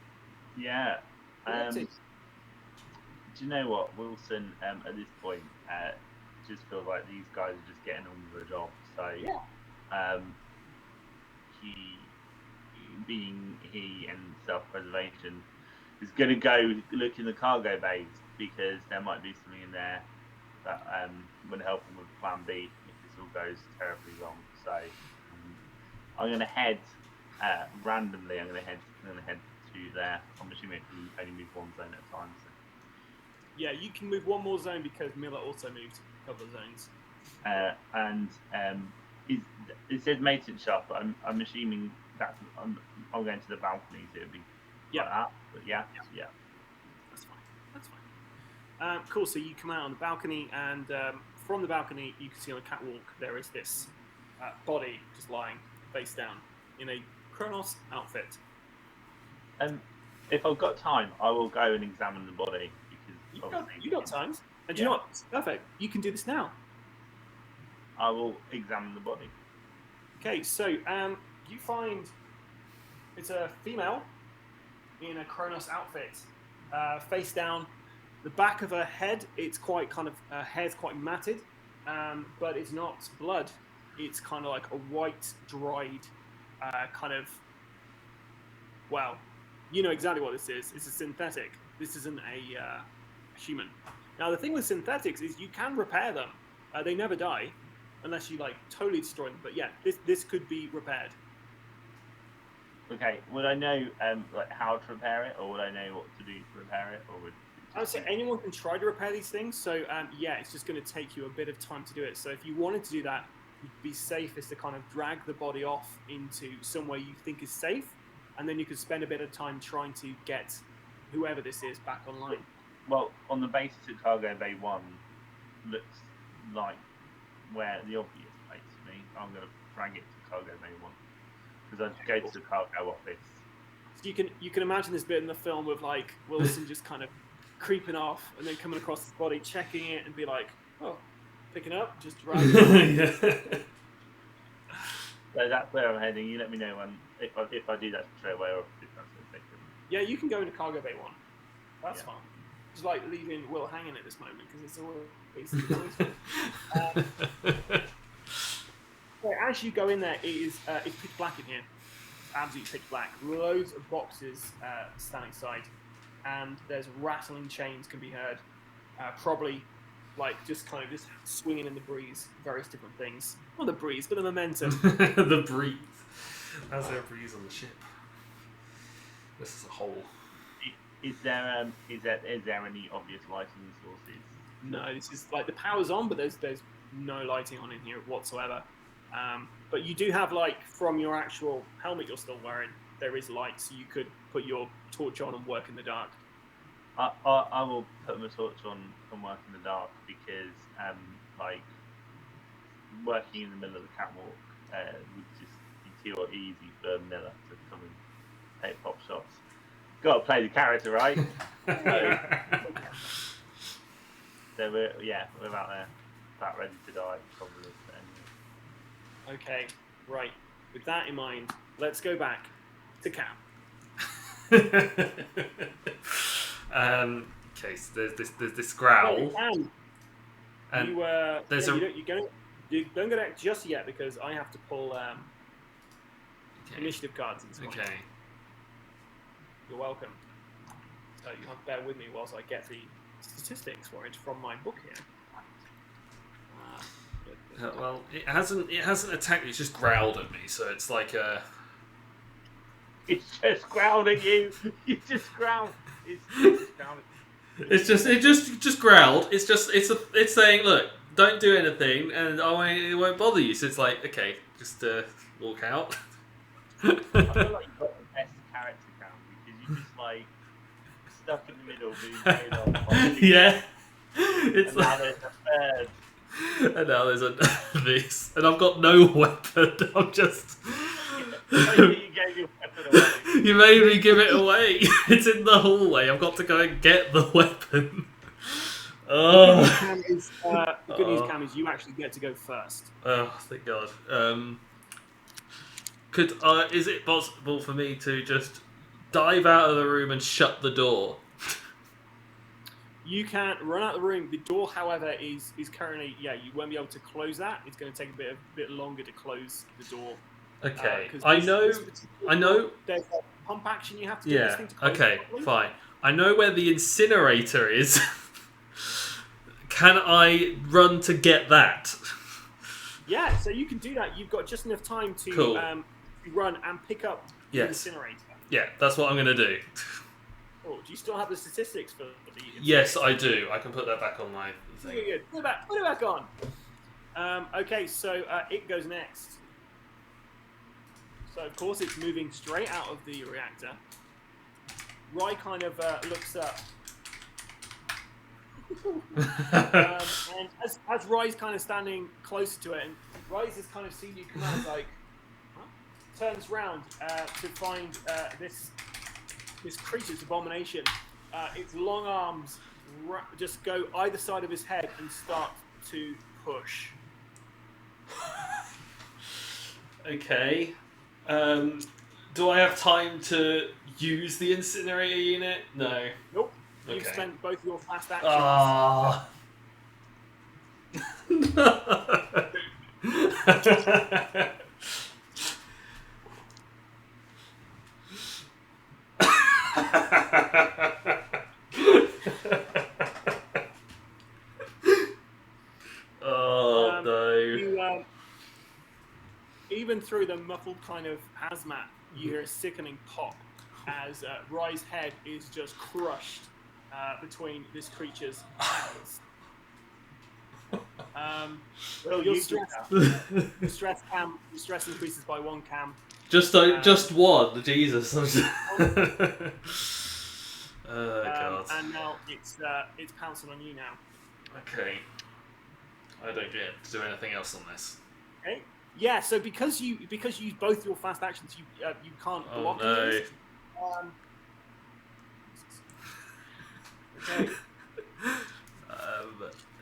Yeah. Do you know what, Wilson? At this point, just feels like these guys are just getting on with the job. So, Yeah. he and self-preservation is going to go look in the cargo bays because there might be something in there that would help him with Plan B if this all goes terribly wrong. So, I'm going to head randomly. I'm going to head to there. I'm assuming it can only move 1 zone at a time. So. Yeah, you can move 1 more zone because Miller also moved a couple of zones. It says maintenance shaft, but I'm assuming that's I'm going to the balcony, so it'd be like that. But yeah. That's fine. Cool. So you come out on the balcony, and from the balcony, you can see on the catwalk there is this body just lying face down in a Cronus outfit. If I've got time, I will go and examine the body because you got time. And you know what? Perfect. You can do this now. I will examine the body. Okay, so you find it's a female in a Cronus outfit, face down. The back of her head, it's quite kind of hair's quite matted, but it's not blood. It's kind of like a white, dried kind of. Well, you know exactly what this is. It's a synthetic. This isn't a human. Now the thing with synthetics is you can repair them. They never die. Unless you like totally destroy them, but yeah, this could be repaired. Okay, would I know like how to repair it, or would I know what to do to repair it, or would? I would say anyone can try to repair these things. So yeah, it's just going to take you a bit of time to do it. So if you wanted to do that, it'd be safest to kind of drag the body off into somewhere you think is safe, and then you could spend a bit of time trying to get whoever this is back online. Well, on the basis of Cargo Bay 1 looks like where the obvious place to me, I'm going to drag it to Cargo Bay 1 because I'd go to the cargo office. So you can imagine this bit in the film with like Wilson just kind of creeping off and then coming across his body, checking it, and be like, oh, picking up, just dragging it. So that's where I'm heading. You let me know if I do that straight away or if that's going to take them. Yeah, you can go into cargo bay 1. That's Yeah. fine. It's like leaving Will hanging at this moment because it's always so as you go in there, it's pitch black in here. It's absolutely pitch black. Loads of boxes standing side, and there's rattling chains can be heard. Probably like just kind of just swinging in the breeze, various different things. Not the breeze, but the momentum. The breeze. How's there a breeze on the ship? This is a hole. Is there any obvious lighting sources? No, this is like the power's on, but there's no lighting on in here whatsoever. But you do have, like, from your actual helmet you're still wearing, there is light, so you could put your torch on and work in the dark. I will put my torch on and work in the dark because, like, working in the middle of the catwalk would just be too easy for Miller to come and take pop shots. Got to play the character, right? So we're out there, about ready to die, probably. Anyway. Okay, right. With that in mind, let's go back to Cam. Okay, so there's this growl. Cam, And you there's you don't go there just yet because I have to pull initiative cards at this point. Okay. You're welcome. So you have to bear with me whilst I get the statistics for it from my book here. Well, it hasn't attacked me. It's just growled at me. So it's like It's just growled at you. You just growled. It's just growled. It just growled. It's saying, look, don't do anything, and it won't bother you. So it's like, okay, just walk out. I feel like you've got the best character count because you're just like stuck in the middle being paid off. Yeah. It's now there's a third. And now there's this, and I've got no weapon. I'm just. You gave your weapon away. You made me give it away. It's in the hallway. I've got to go and get the weapon. Oh. The good news, Cam, is you actually get to go first. Oh, thank God. Is it possible for me to just dive out of the room and shut the door? You can't run out of the room. The door, however, is currently you won't be able to close that. It's going to take a bit longer to close the door. Okay, I know. There's a pump action you have to do. Yeah. This thing to close Okay. properly. Fine. I know where the incinerator is. Can I run to get that? Yeah. So you can do that. You've got just enough time to Cool. run and pick up the Yes. incinerator. Yeah, that's what I'm going to do. Oh, do you still have the statistics for the incinerator? Yes, I do. I can put that back on my thing. Good. Put it back on. Okay, so it goes next. So of course it's moving straight out of the reactor. Rye kind of looks up. And as Rye's kind of standing closer to it, and Rye's has kind of seen you come out, like, turns round to find this creature's abomination. Its long arms just go either side of his head and start to push. Okay. Do I have time to use the incinerator unit? No. Nope. You've Okay. spent both your fast actions. Ah. Oh no. You, even through the muffled kind of hazmat, you hear a sickening pop as Rye's head is just crushed between this creature's hands. Your stress increases by 1 cam. Just one, Jesus. Oh God. And now it's pouncing on you now. Okay. I don't get to do anything else on this. Okay. Yeah. So because you use both your fast actions, you can't block no. these. Okay.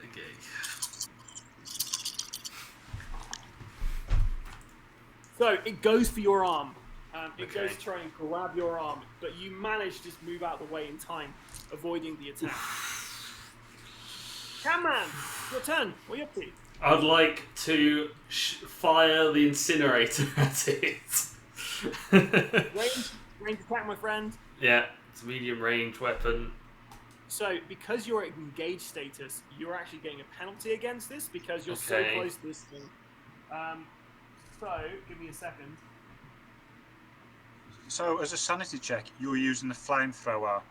Okay. So it goes for your arm. It Okay. goes to try and grab your arm, but you manage to just move out of the way in time, avoiding the attack. Cameraman, your turn. What are you up to? I'd like to fire the incinerator at it. Range attack, my friend. Yeah, it's a medium range weapon. So, because you're at engaged status, you're actually getting a penalty against this because you're so Okay. close to this thing. So, give me a second. So, as a sanity check, you're using the flamethrower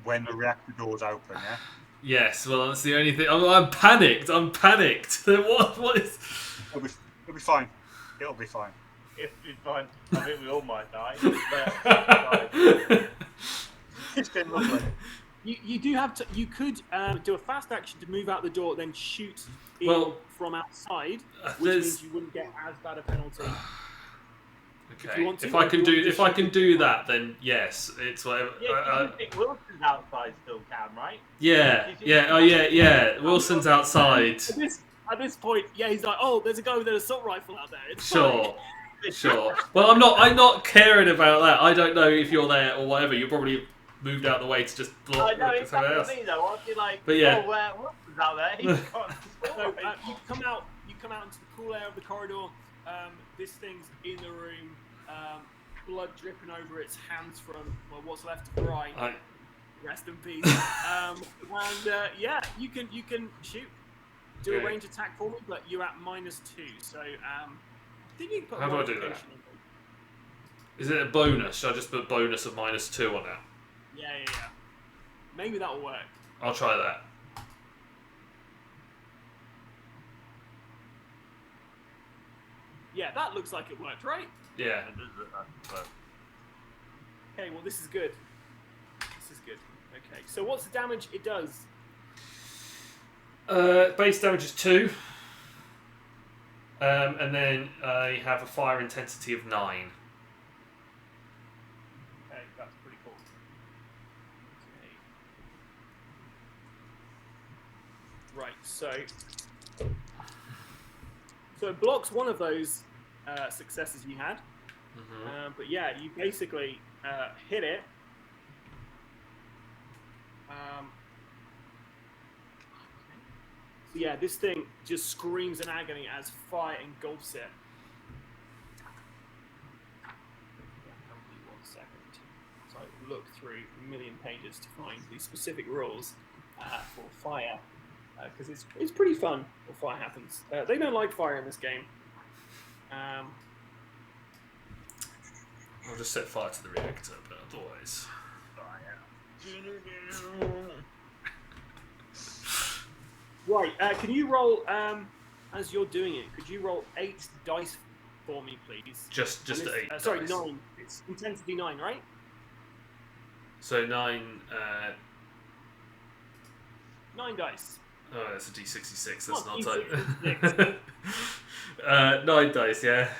when the reactor door's open, yeah? Yes, well, that's the only thing. I'm panicked. I'm panicked. What is? It'll be fine. It'll be fine. If it's fine, I think we all might die. But, It's been lovely. You do have to. You could do a fast action to move out the door, then shoot in Well, from outside, which there's- means you wouldn't get as bad a penalty. Okay. you want to, If I or can do you do want to if I shoot can it? do that, then yes, it's whatever. yeah, you think Wilson's outside still, Cam, right? Yeah. Oh yeah. Wilson's outside. At this point, yeah, he's like, oh, there's a guy with an assault rifle out there. It's Sure. fine. Sure. Well, I'm not caring about that. I don't know if you're there or whatever. You probably moved out the way to just block I know, look at it's someone happened else. to me though. I'd be like, But yeah. oh, Wilson's out there. He's got an assault So, rifle. you come out into the cool air of the corridor. This thing's in the room. Blood dripping over its hands from what's left of her eye. Rest in peace. Yeah, you can shoot. Do a Okay. range attack for me, but you're at -2. So I think you can put How do I do modification in. Is it a bonus? Should I just put bonus of -2 on it? Yeah. Maybe that'll work. I'll try that. Yeah, that looks like it worked, right? Yeah. Okay, well this is good. This is good. Okay, so what's the damage it does? Base damage is 2. And then I have a fire intensity of 9. Okay, that's pretty cool. Okay. Right, so it blocks one of those successes you had. Mm-hmm. But yeah, you basically hit it. So yeah, this thing just screams in agony as fire engulfs it. Give me 1 second. So I look through a million pages to find the specific rules for fire, because it's pretty fun when fire happens. They don't like fire in this game. I'll just set fire to the reactor, but otherwise. Right, can you roll, as you're doing it, could you roll 8 dice for me, please? Just And 8. sorry, dice. 9. It's intensity 9, right? So 9. 9 dice. Oh, that's a D66. That's What, not D66? 9 dice, yeah.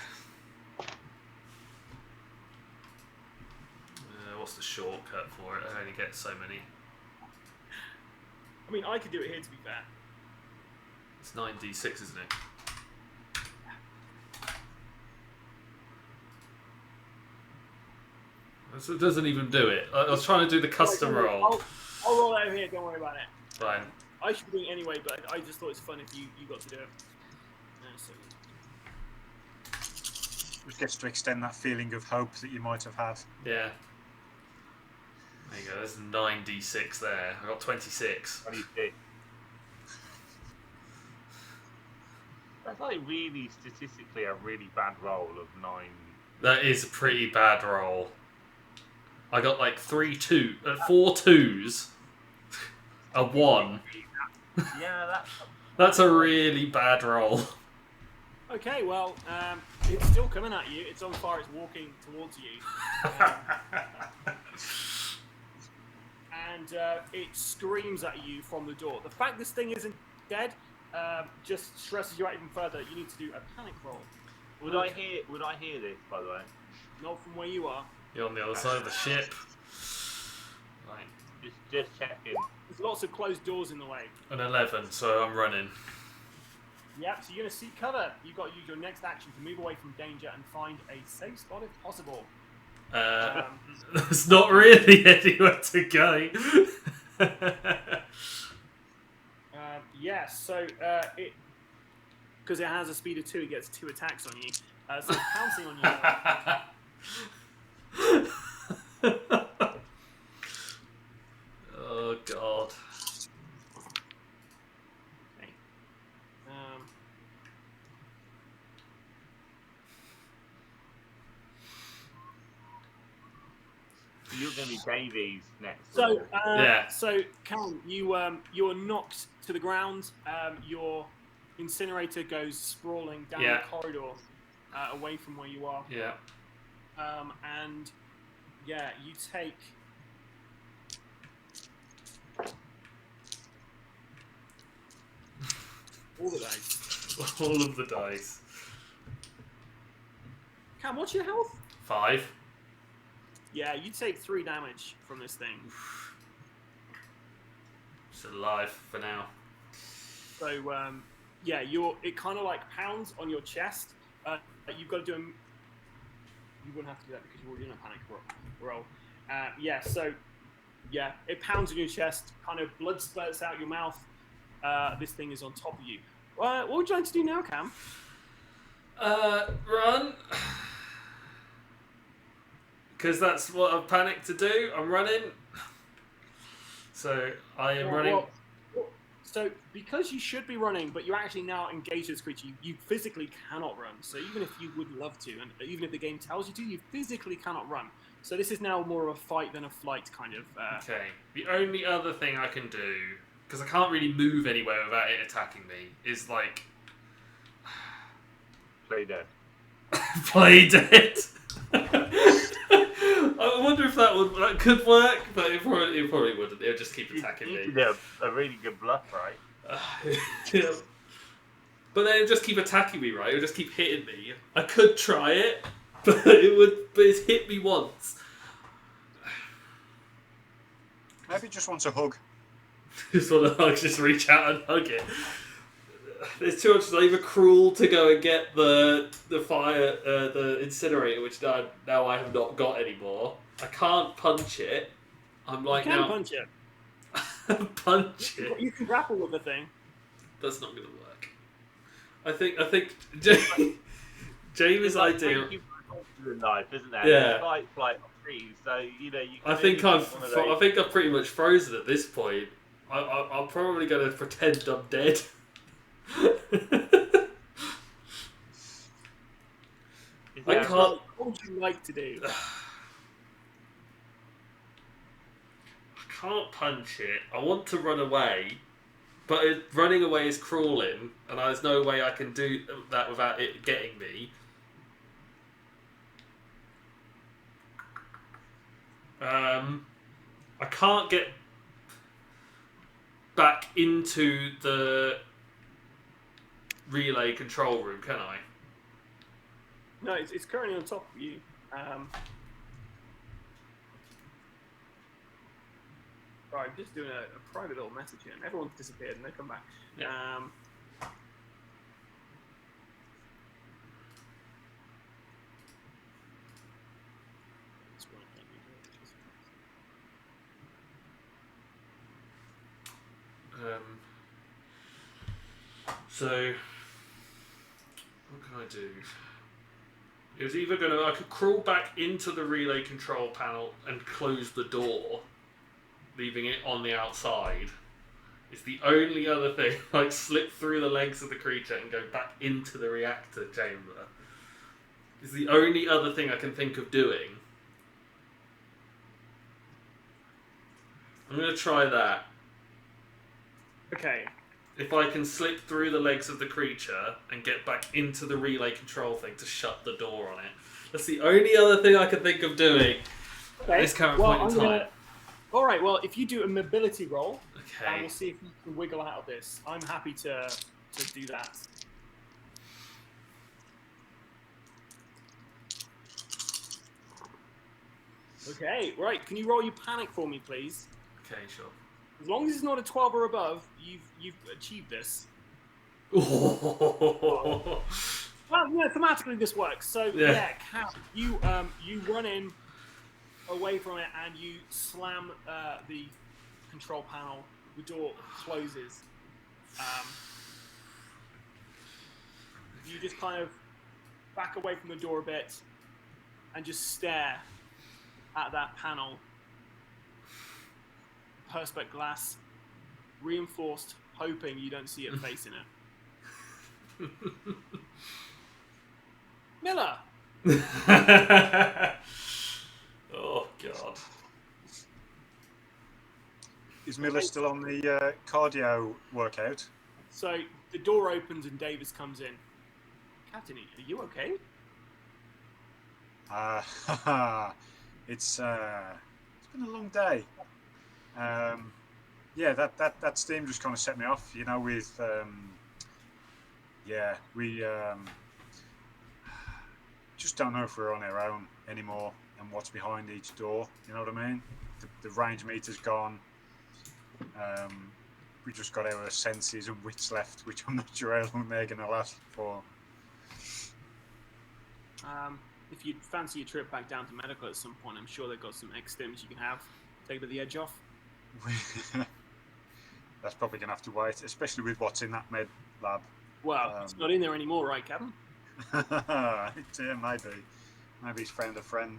What's the shortcut for it? I only get so many. I mean, I could do it here, to be fair. It's 9d6, isn't it? So it doesn't even do it. I was trying to do the custom Right, roll. I'll roll over here, don't worry about it. Fine. I should be doing it anyway, but I just thought it's fun if you got to do it. So, Which gets to extend that feeling of hope that you might have had. Yeah. There you go. There's 9d6 there. I got 26. 26. That's like really statistically a really bad roll of 9. That is a pretty bad roll. I got like 4 2s, a 1. Yeah, That's a really bad roll. okay, well, it's still coming at you. It's on fire. It's walking towards you. And it screams at you from the door. The fact this thing isn't dead just stresses you out even further. You need to do a panic roll. Would I hear this, by the way? Not from where you are. You're on the other side of the ship. Right. Just checking. There's lots of closed doors in the way. An 11, so I'm running. Yep, so you're going to seek cover. You've got to use your next action to move away from danger and find a safe spot if possible. There's not really anywhere to go. Yeah, so because it has a speed of 2, it gets 2 attacks on you. So it's pouncing on you. Oh god. Okay. You're going to be Davies next. So Yeah. So Cam, you are knocked to the ground. Your incinerator goes sprawling down Yeah. the corridor away from where you are. Yeah. And yeah, you take all the dice. All of the dice. Cam, what's your health? 5. Yeah, you take 3 damage from this thing. It's alive for now. So yeah, it kind of like pounds on your chest. You've got to do you wouldn't have to do that because you're already in a panic roll. Yeah, so yeah, it pounds on your chest. Kind of blood spurts out your mouth. This thing is on top of you. What would you like to do now, Cam? Run. Because that's what I've panicked to do. I'm running. So I am running. So because you should be running, but you're actually now engaged with this creature, you physically cannot run. So even if you would love to, and even if the game tells you to, you physically cannot run. So this is now more of a fight than a flight kind of. Okay. The only other thing I can do, because I can't really move anywhere without it attacking me, is like Play dead. play dead. I wonder if that could work, but it probably wouldn't. It would just keep attacking me. Yeah, a really good bluff, right? Yeah. But then it would just keep attacking me, right? It would just keep hitting me. I could try it, but it's hit me once. Maybe just wants a hug. Just want to just reach out and hug it. It's too much either cruel to go and get the fire, the incinerator, which now I have not got anymore. I can't punch it. I'm like you can now punch it. punch it. You can grapple with the thing. That's not going to work. I think Jamie's idea. Life, isn't there? Yeah. Fight, flight, freeze. So you know. You I think I've pretty much frozen at this point. I'm probably going to pretend I'm dead. I can't. What would you like to do? I can't punch it. I want to run away, but running away is crawling, and there's no way I can do that without it getting me. I can't get back into the relay control room, can I? No, it's currently on top of you. Right, I'm just doing a private little message here, and everyone's disappeared, and they come back. Yeah. So, what can I do? It was either I could crawl back into the relay control panel and close the door, leaving it on the outside. It's the only other thing, like slip through the legs of the creature and go back into the reactor chamber. It's the only other thing I can think of doing. I'm going to try that. Okay. If I can slip through the legs of the creature and get back into the relay control thing to shut the door on it. That's the only other thing I can think of doing at this current point in time. Alright, well, if you do a mobility roll, Okay. and we'll see if you can wiggle out of this. I'm happy to do that. Okay, right. Can you roll your panic for me, please? Okay, sure. As long as it's not a 12 or above, you've achieved this. Oh. Well, yeah, thematically this works. So Yeah. yeah, Cam, you run in away from it and you slam the control panel. The door closes. You just kind of back away from the door a bit and just stare at that panel. Perspex glass, reinforced, hoping you don't see a face in it. Miller! Oh, God. Is Miller still on the cardio workout? So the door opens and Davis comes in. Captain, are you okay? It's been a long day. Yeah, that steam just kind of set me off. You know, with we just don't know if we're on our own anymore and what's behind each door. You know what I mean? The range meter's gone. We just got our senses and wits left, which I'm not sure how long they're going to last for. If you'd fancy a trip back down to medical at some point, I'm sure they've got some X-Stims you can have. Take a bit of the edge off. That's probably going to have to wait, especially with what's in that med lab. Well, it's not in there anymore, right, Captain? Yeah, maybe he's found a friend.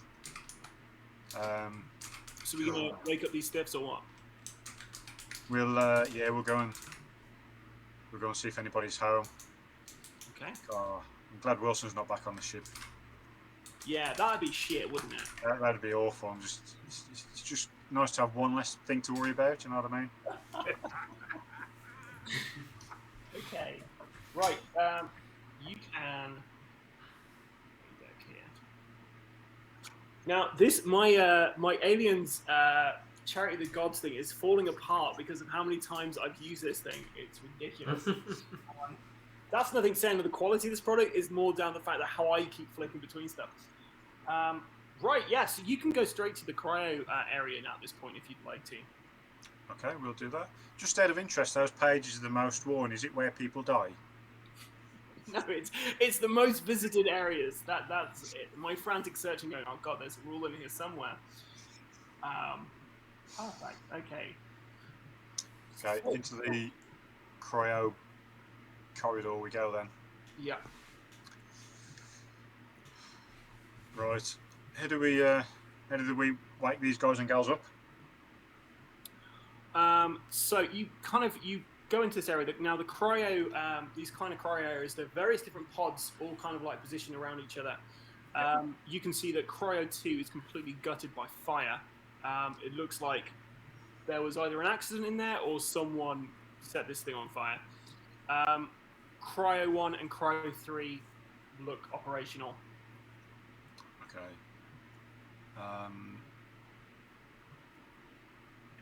So we're going to wake up these stiffs or what? We'll go and see if anybody's home. Okay. Oh, I'm glad Wilson's not back on the ship. Yeah, that'd be shit, wouldn't it? That'd be awful. It's just nice to have one less thing to worry about. You know what I mean? Okay. Right. You can. Now, my aliens Charity of the Gods thing is falling apart because of how many times I've used this thing. It's ridiculous. That's nothing saying that the quality of this product is more down the fact that how I keep flicking between stuff. Right, yeah, so you can go straight to the cryo area now at this point if you'd like to. Okay, we'll do that. Just out of interest, those pages are the most worn. Is it where people die? No, it's the most visited areas. That's it. My frantic searching going, oh god, there's a rule in here somewhere. Perfect. Okay. Okay, into the cryo corridor we go then. Yeah. Right. How do we wake these guys and gals up? So you go into this area. Now the cryo, these kind of cryo areas, they're various different pods, all kind of like positioned around each other. You can see that cryo 2 is completely gutted by fire. It looks like there was either an accident in there or someone set this thing on fire. Cryo 1 and Cryo 3 look operational. Okay.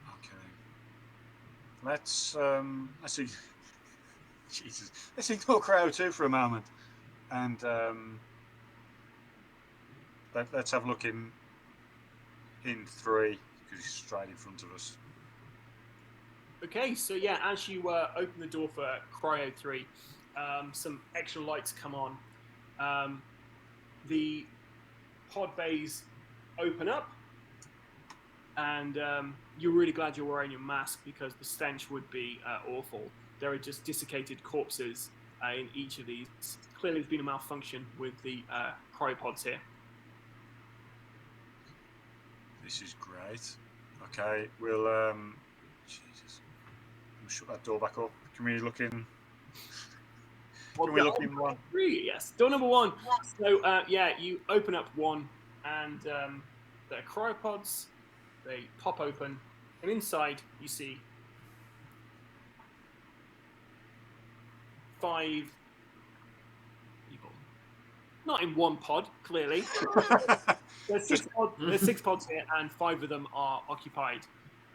Okay. Let's see. Jesus. Let's ignore Cryo 2 for a moment, and let's have a look in 3 because he's straight in front of us. Okay, so yeah, as you open the door for Cryo 3, some extra lights come on. The pod bays open up, and you're really glad you're wearing your mask because the stench would be awful. There are just desiccated corpses in each of these. Clearly there's been a malfunction with the cryopods here. This is great. Okay, we'll Jesus. We'll shut that door back up. Can we look in? Can we look in one? Three, yes. Door number 1. So yeah, you open up one, and the cryopods, they pop open, and inside you see 5 people. Not in one pod, clearly. There's 6 pods here, and 5 of them are occupied.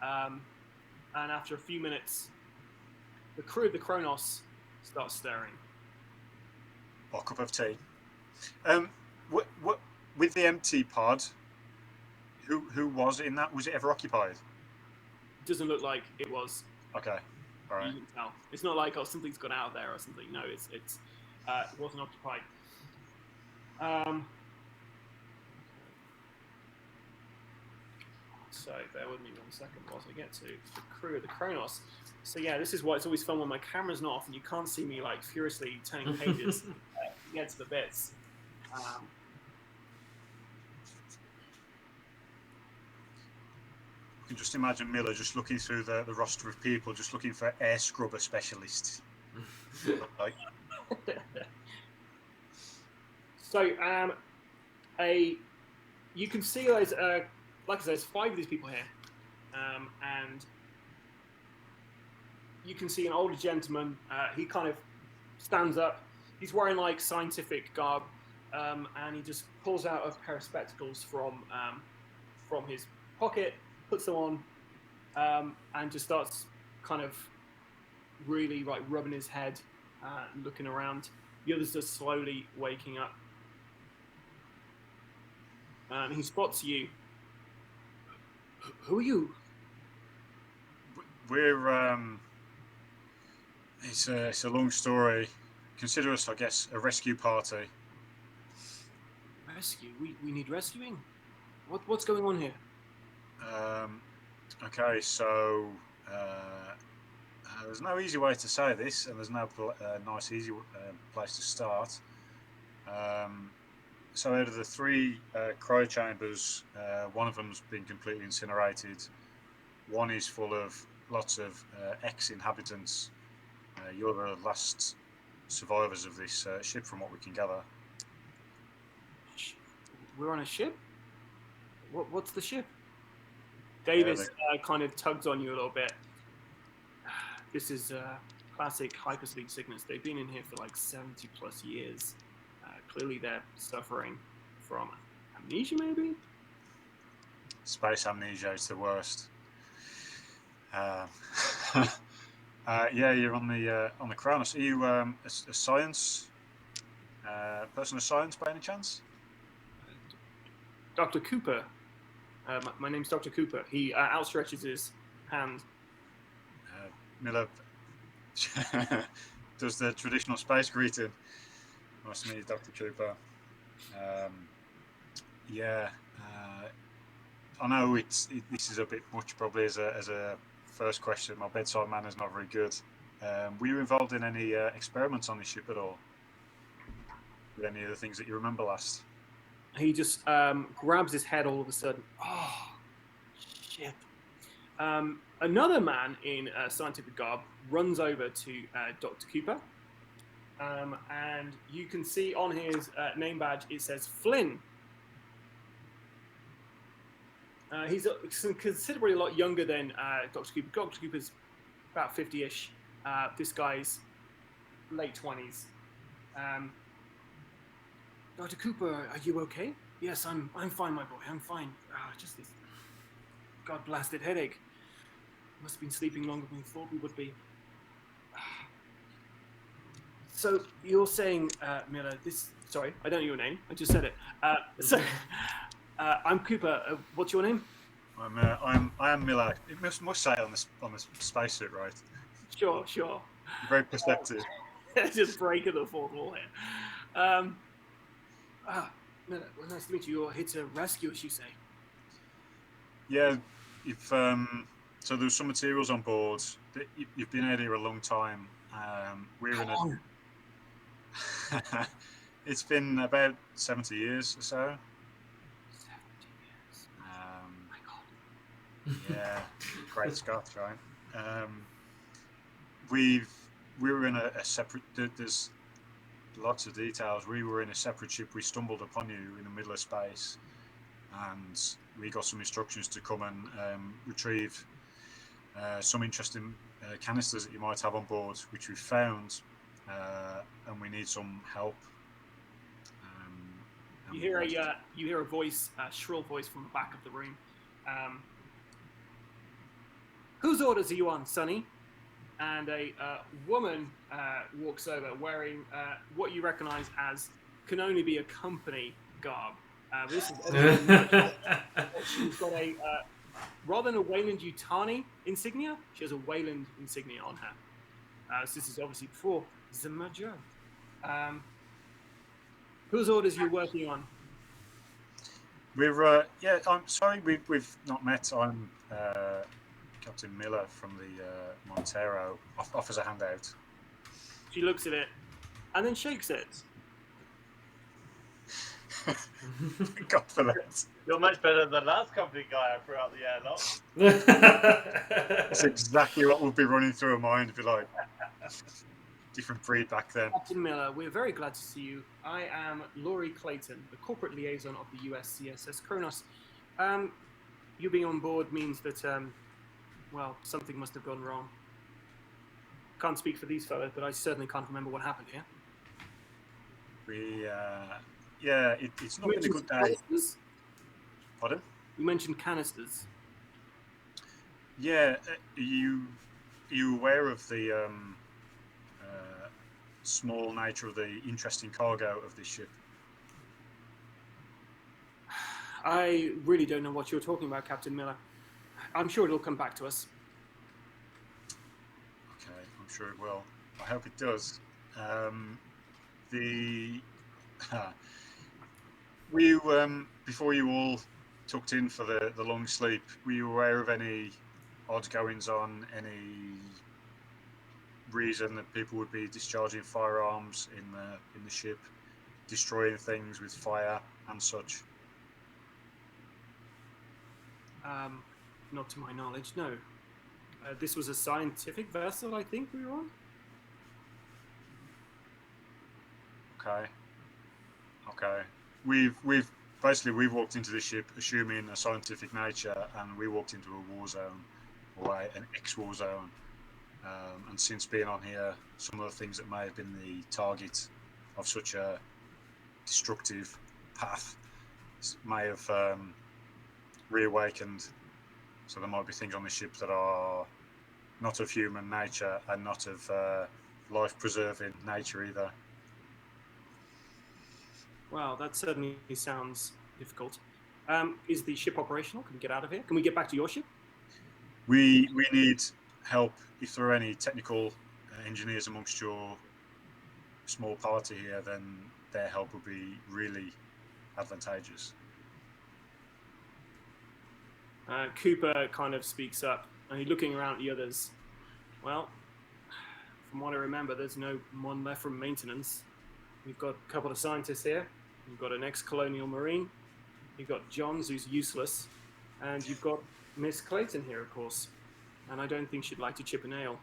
And after a few minutes, the crew of the Cronus starts stirring. Or a cup of tea. What with the empty pod? Who was in that? Was it ever occupied? Doesn't look like it was. Okay. Right. You can tell. It's not like, oh, something's got out there or something. No, it wasn't occupied. So bear with me 1 second whilst I get to the crew of the Cronus. So yeah, this is why it's always fun when my camera's not off and you can't see me like furiously turning pages to get to the bits. You can just imagine Miller just looking through the roster of people, just looking for air scrubber specialists. Like, so you can see there's like I said, there's 5 of these people here, and you can see an older gentleman. He kind of stands up. He's wearing like scientific garb, and he just pulls out a pair of spectacles from his pocket, puts them on, and just starts kind of really like rubbing his head, looking around. The others just slowly waking up. And he spots you. Who are you? we're it's a long story. Consider us, I guess, a rescue party. Rescue? We need rescuing? What's going on here? Okay, so there's no easy way to say this, and there's no nice, easy place to start. So out of the 3 cryo chambers, one of them's been completely incinerated. One is full of lots of ex-inhabitants. You're the last survivors of this ship, from what we can gather. We're on a ship? What's the ship? Davis kind of tugs on you a little bit. This is classic hypersleep sickness. They've been in here for like 70 plus years. Clearly they're suffering from amnesia, maybe? Space amnesia is the worst. Yeah, you're on the Cronus. Are you a science person of science by any chance? Dr. Cooper. My name's Dr. Cooper. He outstretches his hand. Miller does the traditional space greeting. Nice to meet you, Dr. Cooper. Yeah, I know this is a bit much probably as a first question. My bedside manner's not very good. Were you involved in any experiments on this ship at all? With any of the things that you remember last? He just grabs his head all of a sudden. Oh, shit. Another man in scientific garb runs over to Dr. Cooper. And you can see on his name badge, it says Flynn. He's considerably a lot younger than Dr. Cooper. Dr. Cooper's about 50-ish. This guy's late 20s. Dr. Cooper, are you okay? Yes, I'm fine, my boy. I'm fine. Just this god-blasted headache. Must have been sleeping longer than we thought we would be. So you're saying, Miller, sorry, I don't know your name. I just said it. I'm Cooper. What's your name? I am Miller. It must say on the spacesuit, right? Sure. You're very perceptive. Just breaking the fourth wall here. Miller, well, nice to meet you. You're here to rescue us, you say? Yeah, so there's some materials on board. You've been out here a long time. It's been about 70 years or so. 70 years. My God. Yeah, great Scott, right? We were in a separate. There's lots of details. We were in a separate ship. We stumbled upon you in the middle of space, and we got some instructions to come and retrieve some interesting canisters that you might have on board, which we found, and we need some help. You hear a voice, a shrill voice from the back of the room. Whose orders are you on, Sonny? And a woman walks over wearing what you recognize as can only be a company garb. This is she's got rather than a Wayland-Yutani insignia, she has a Wayland insignia on her. So this is obviously before the merger. Whose orders are you working on? We're I'm sorry we've not met. I'm Captain Miller from the Montero. Offers a handout. She looks at it and then shakes it. God for that. You're much better than the last company guy I threw out the airlock. That's exactly what would be running through her mind. Be like, different breed back then. Captain Miller, we're very glad to see you. I am Laurie Clayton, the corporate liaison of the US CSS Cronus. You being on board means that, well, something must have gone wrong. Can't speak for these fellows, but I certainly can't remember what happened here. It's not been a good day. Canisters? Pardon? You mentioned canisters. Yeah, are you aware of the small nature of the interesting cargo of this ship? I really don't know what you're talking about, Captain Miller. I'm sure it'll come back to us. Okay, I'm sure it will. I hope it does. Were you before you all tucked in for the long sleep? Were you aware of any odd goings on? Any reason that people would be discharging firearms in the ship, destroying things with fire and such? Not to my knowledge, no. This was a scientific vessel, I think we were on. Okay. We've basically walked into the ship assuming a scientific nature, and we walked into a war zone, or an ex-war zone. And since being on here, some of the things that may have been the target of such a destructive path may have reawakened. So there might be things on the ship that are not of human nature and not of life-preserving nature either. Wow, that certainly sounds difficult. Is the ship operational? Can we get out of here? Can we get back to your ship? We need help. If there are any technical engineers amongst your small party here, then their help would be really advantageous. Cooper kind of speaks up, and he's looking around at the others. Well, from what I remember, there's no one left from maintenance. We've got a couple of scientists here. You've got an ex-colonial marine. You've got Johns, who's useless. And you've got Miss Clayton here, of course. And I don't think she'd like to chip a nail.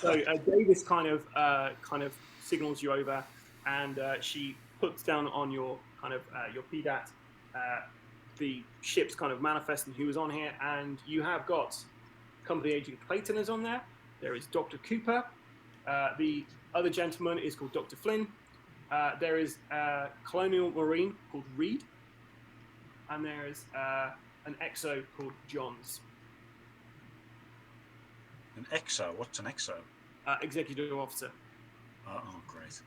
So Davis kind of signals you over, and she puts down on your your PDAT the ship's kind of manifest and who was on here, and you have got company agent Clayton is on there. There is Dr. Cooper. The other gentleman is called Dr. Flynn. There is a colonial marine called Reed, and there is an exo called Johns. An exo? What's an exo? Executive officer. Oh, great.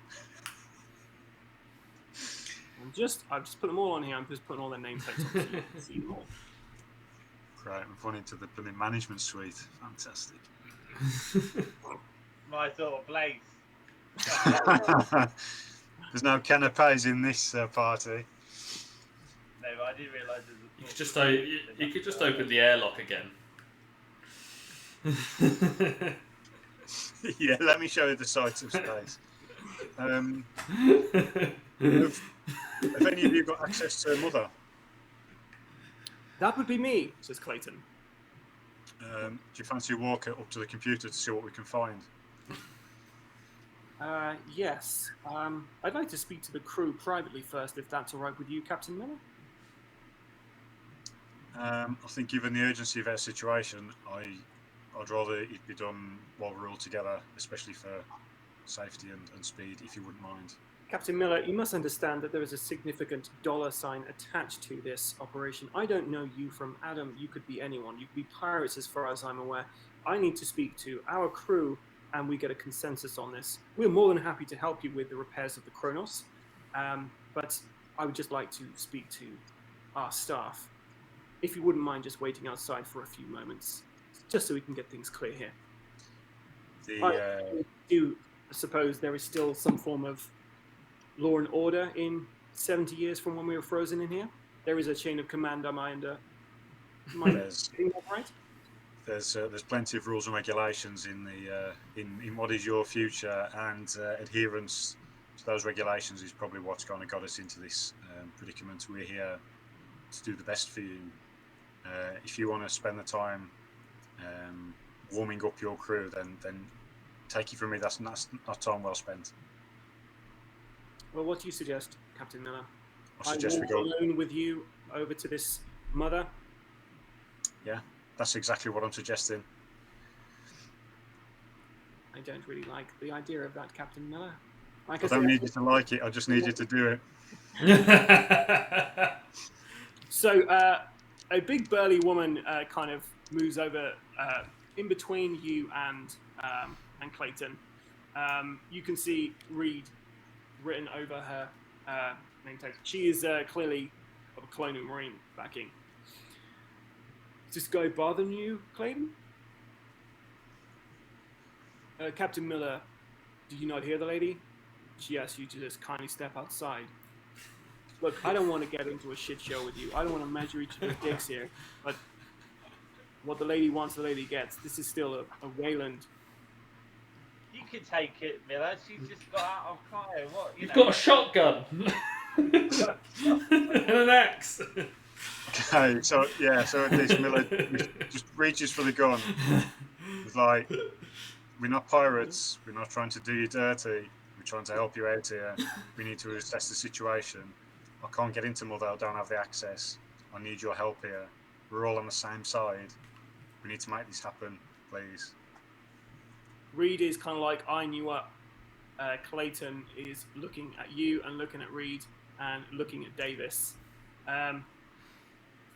I've just put them all on here. I'm just putting all their name tags on so you can see them all. Great, we've gone into the blooming management suite. Fantastic. My sort of place. There's no canapes in this party. No, but I didn't realise You could just open the airlock again. Yeah, let me show you the sights of space. Have any of you got access to Mother? That would be me, says Clayton. Do you fancy a walk up to the computer to see what we can find? Yes. I'd like to speak to the crew privately first, if that's all right with you, Captain Miller. I think given the urgency of our situation, I'd rather it be done while we're all together, especially for safety and speed, if you wouldn't mind. Captain Miller, you must understand that there is a significant dollar sign attached to this operation. I don't know you from Adam. You could be anyone. You could be pirates as far as I'm aware. I need to speak to our crew and we get a consensus on this, we're more than happy to help you with the repairs of the Cronus. But I would just like to speak to our staff. If you wouldn't mind just waiting outside for a few moments, just so we can get things clear here. I do suppose there is still some form of law and order in 70 years from when we were frozen in here. There is a chain of command. Am I getting that right? There's plenty of rules and regulations in what is your future, and adherence to those regulations is probably what's kind of got us into this predicament. We're here to do the best for you. If you want to spend the time warming up your crew, then take it from me, that's not time well spent. Well, what do you suggest, Captain Miller? I suggest we go alone with you over to this mother. Yeah, that's exactly what I'm suggesting. I don't really like the idea of that, Captain Miller. I don't need you to like it. I just need you to do it. So, a big burly woman kind of moves over in between you and Clayton. You can see Reed written over her name tag. She is clearly of a colonial marine backing. Is this guy bothering you, Clayton? Captain Miller, did you not hear the lady? She asked you to just kindly step outside. Look, I don't want to get into a shit show with you. I don't want to measure each other's dicks here. But what the lady wants, the lady gets. This is still a Wayland. You can take it, Miller. She's just got out of fire. What? You've got a shotgun and an axe. Okay, so this Miller just reaches for the gun. It's like, we're not pirates. We're not trying to do you dirty. We're trying to help you out here. We need to assess the situation. I can't get into Mother. I don't have the access. I need your help here. We're all on the same side. We need to make this happen, please. Reed is kind of like eyeing you up. Clayton is looking at you and looking at Reed and looking at Davis.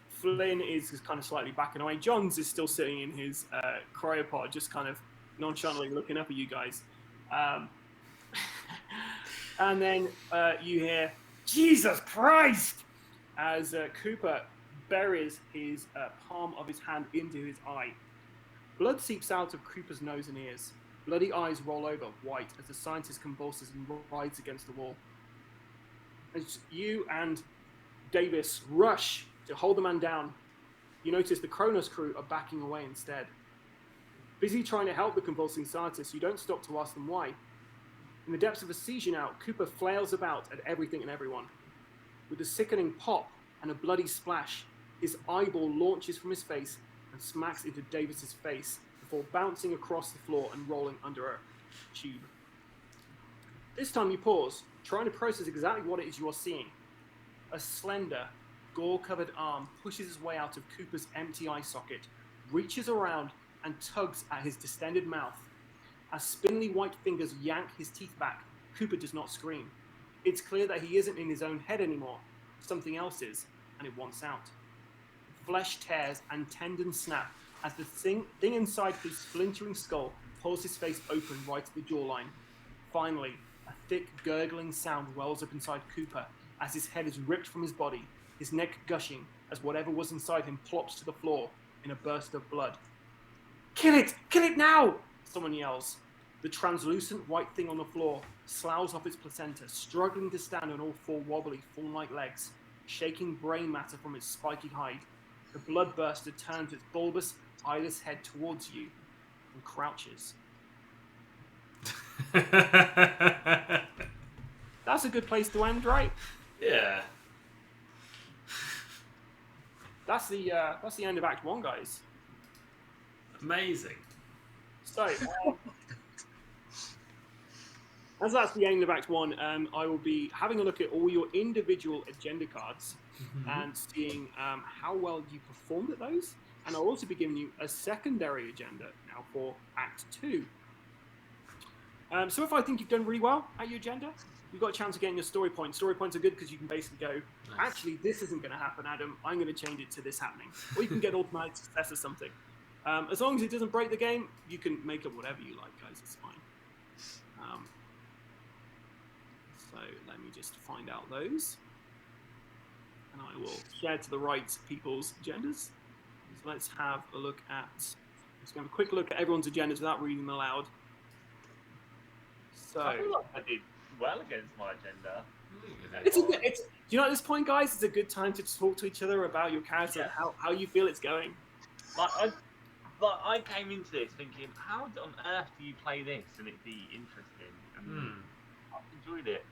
Flynn is kind of slightly backing away. Johns is still sitting in his cryopod, just kind of nonchalantly looking up at you guys. And then you hear, Jesus Christ! As Cooper buries his palm of his hand into his eye. Blood seeps out of Cooper's nose and ears. Bloody eyes roll over, white, as the scientist convulses and rides against the wall. As you and Davis rush to hold the man down, you notice the Cronus crew are backing away instead. Busy trying to help the convulsing scientist, you don't stop to ask them why. In the depths of a seizure now, Cooper flails about at everything and everyone. With a sickening pop and a bloody splash, his eyeball launches from his face and smacks into Davis's face before bouncing across the floor and rolling under a tube. This time you pause, trying to process exactly what it is you are seeing. A slender, gore-covered arm pushes his way out of Cooper's empty eye socket, reaches around and tugs at his distended mouth. As spindly white fingers yank his teeth back, Cooper does not scream. It's clear that he isn't in his own head anymore. Something else is, and it wants out. Flesh tears and tendons snap as the thing inside his splintering skull pulls his face open right at the jawline. Finally, a thick, gurgling sound wells up inside Cooper as his head is ripped from his body, his neck gushing as whatever was inside him plops to the floor in a burst of blood. Kill it! Kill it now! Someone yells. The translucent white thing on the floor sloughs off its placenta, struggling to stand on all four wobbly, fawn-like legs, shaking brain matter from its spiky hide. The bloodburster turns its bulbous, eyeless head towards you and crouches. That's a good place to end, right? Yeah. That's the end of Act 1, guys. Amazing. So, as that's the end of Act 1, I will be having a look at all your individual agenda cards and seeing how well you performed at those. And I'll also be giving you a secondary agenda now for Act 2. So if I think you've done really well at your agenda, you've got a chance of getting your story points. Story points are good because you can basically go, actually, this isn't going to happen, Adam. I'm going to change it to this happening. Or you can get automatic success or something. As long as it doesn't break the game, you can make up whatever you like, guys. It's fine. So let me just find out those. And I will share to the right people's agendas. So let's have a look at... Let's have a quick look at everyone's agendas without reading them aloud. So... I feel like I did well against my agenda. You know, at this point, guys, it's a good time to talk to each other about your character and how you feel it's going. I came into this thinking, how on earth do you play this and it be interesting? And I've enjoyed it.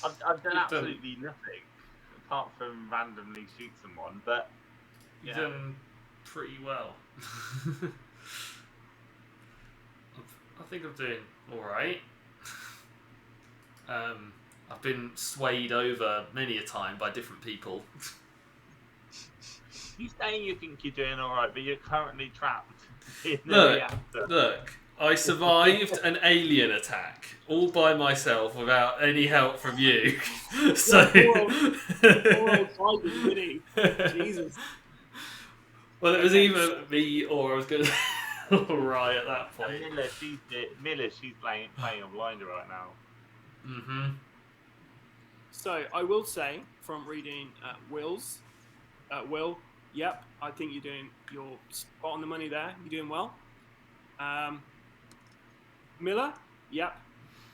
I've done absolutely nothing apart from randomly shoot someone, but you've done pretty well. I think I'm doing all right. I've been swayed over many a time by different people. You saying you think you're doing all right, but you're currently trapped in the reactor. Look, I survived an alien attack all by myself without any help from you. So, poor old Vinny. Jesus. Well, it was either me or I was going to all right at that point. Miller, she's playing a blinder right now. Mm-hmm. So I will say, from reading Will's, Will, yep, I think you're spot on the money there. You're doing well. Miller, yep,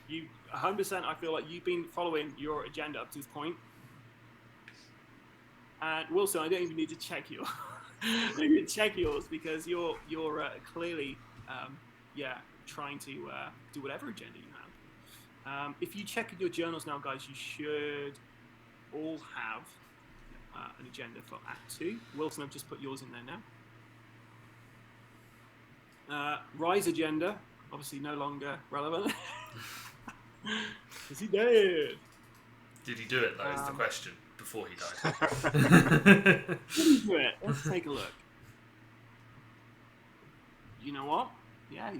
you 100%. I feel like you've been following your agenda up to this point. And Wilson, I don't even need to check you. I don't need to check yours because you're clearly, trying to do whatever agenda you have. If you check your journals now, guys, you should all have an agenda for Act 2. Wilson, I've just put yours in there now. Rise agenda, obviously no longer relevant. Is he dead? Did he do it, though, is the question, before he died. Did he do it? Let's take a look. You know what? Yeah,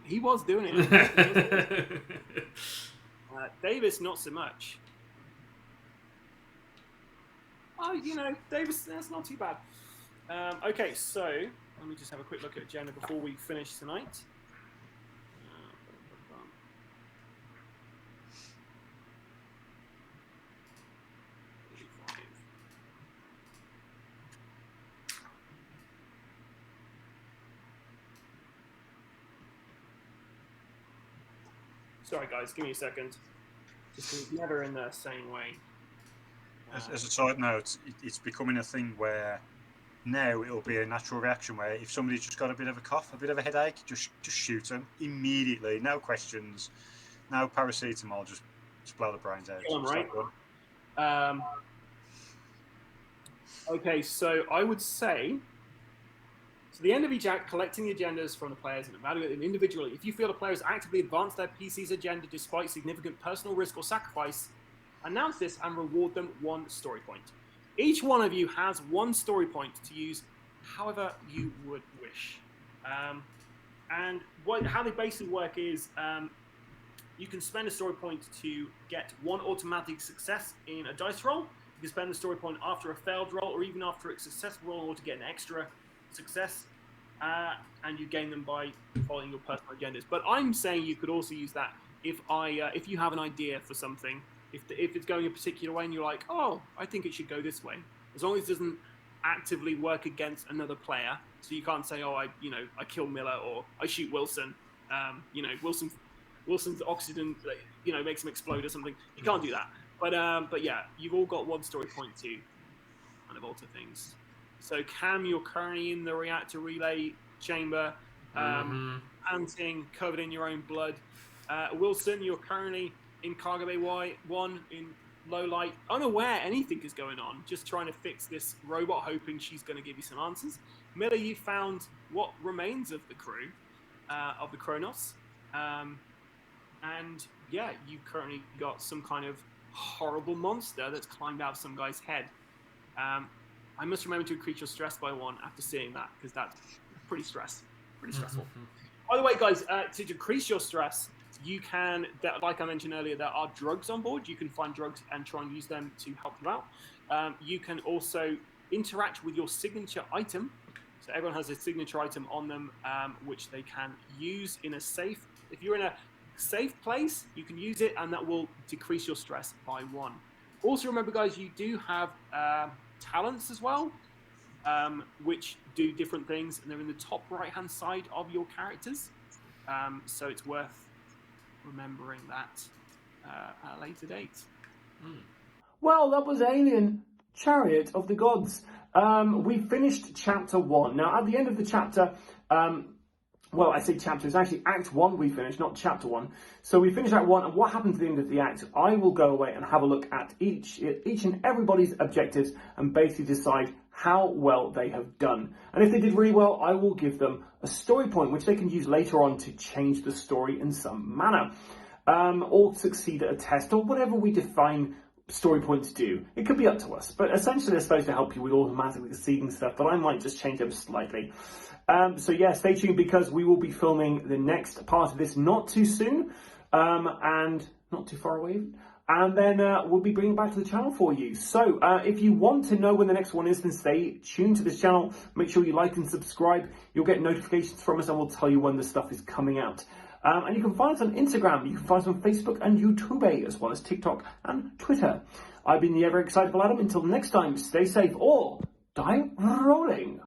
he was doing it. Davis, not so much. Oh, Davis, that's not too bad. Okay, so let me just have a quick look at agenda before we finish tonight. Sorry, guys, give me a second. It's never in the same way. As a side note, it's becoming a thing where now it'll be a natural reaction where if somebody's just got a bit of a cough, a bit of a headache, just shoot them immediately, no questions, no paracetamol, just blow the brains out. Kill them, right? Okay, so I would say, so the end of each act, collecting the agendas from the players and evaluating them individually. If you feel the player has actively advanced their PC's agenda despite significant personal risk or sacrifice, announce this and reward them 1 story point. Each one of you has 1 story point to use however you would wish. And how they basically work is you can spend a story point to get 1 automatic success in a dice roll. You can spend the story point after a failed roll or even after a successful roll or to get an extra success. And you gain them by following your personal agendas. But I'm saying you could also use that if you have an idea for something. If it's going a particular way and you're like, oh, I think it should go this way, as long as it doesn't actively work against another player. So you can't say, oh, I kill Miller or I shoot Wilson. Wilson's oxygen, makes him explode or something. You can't do that. But yeah, you've all got 1 story point to kind of alter things. So Cam, you're currently in the reactor relay chamber, panting, covered in your own blood. Wilson, you're currently in Cargo Bay Y1 in low light, unaware anything is going on, just trying to fix this robot, hoping she's going to give you some answers. Miller, you found what remains of the crew of the Cronus, and yeah, you currently got some kind of horrible monster that's climbed out of some guy's head. I must remember to increase your stress by 1 after seeing that, because that's pretty stressful. By the way, guys, to decrease your stress, you can, like I mentioned earlier, there are drugs on board. You can find drugs and try and use them to help you out. You can also interact with your signature item. So everyone has a signature item on them, which they can use in a safe. If you're in a safe place, you can use it, and that will decrease your stress by 1. Also, remember, guys, you do have talents as well, which do different things, and they're in the top right-hand side of your characters. So it's worth remembering that at a later date. Well, that was Alien Chariot of the Gods. We finished chapter 1. Now, at the end of the chapter, well, I say chapter, it's actually Act 1 we finished, not Chapter 1. So we finished Act 1, and what happens at the end of the Act, I will go away and have a look at each and everybody's objectives and basically decide how well they have done. And if they did really well, I will give them a story point, which they can use later on to change the story in some manner. Or succeed at a test, or whatever we define story points do. It could be up to us, but essentially they're supposed to help you with automatically succeeding stuff, but I might just change them slightly. So yeah, stay tuned, because we will be filming the next part of this not too soon, and not too far away, and then we'll be bringing it back to the channel for you. So if you want to know when the next one is, then stay tuned to this channel. Make sure you like and subscribe. You'll get notifications from us, and we'll tell you when the stuff is coming out. And you can find us on Instagram, you can find us on Facebook and YouTube, as well as TikTok and Twitter. I've been the ever excitable Adam. Until next time, stay safe or die rolling.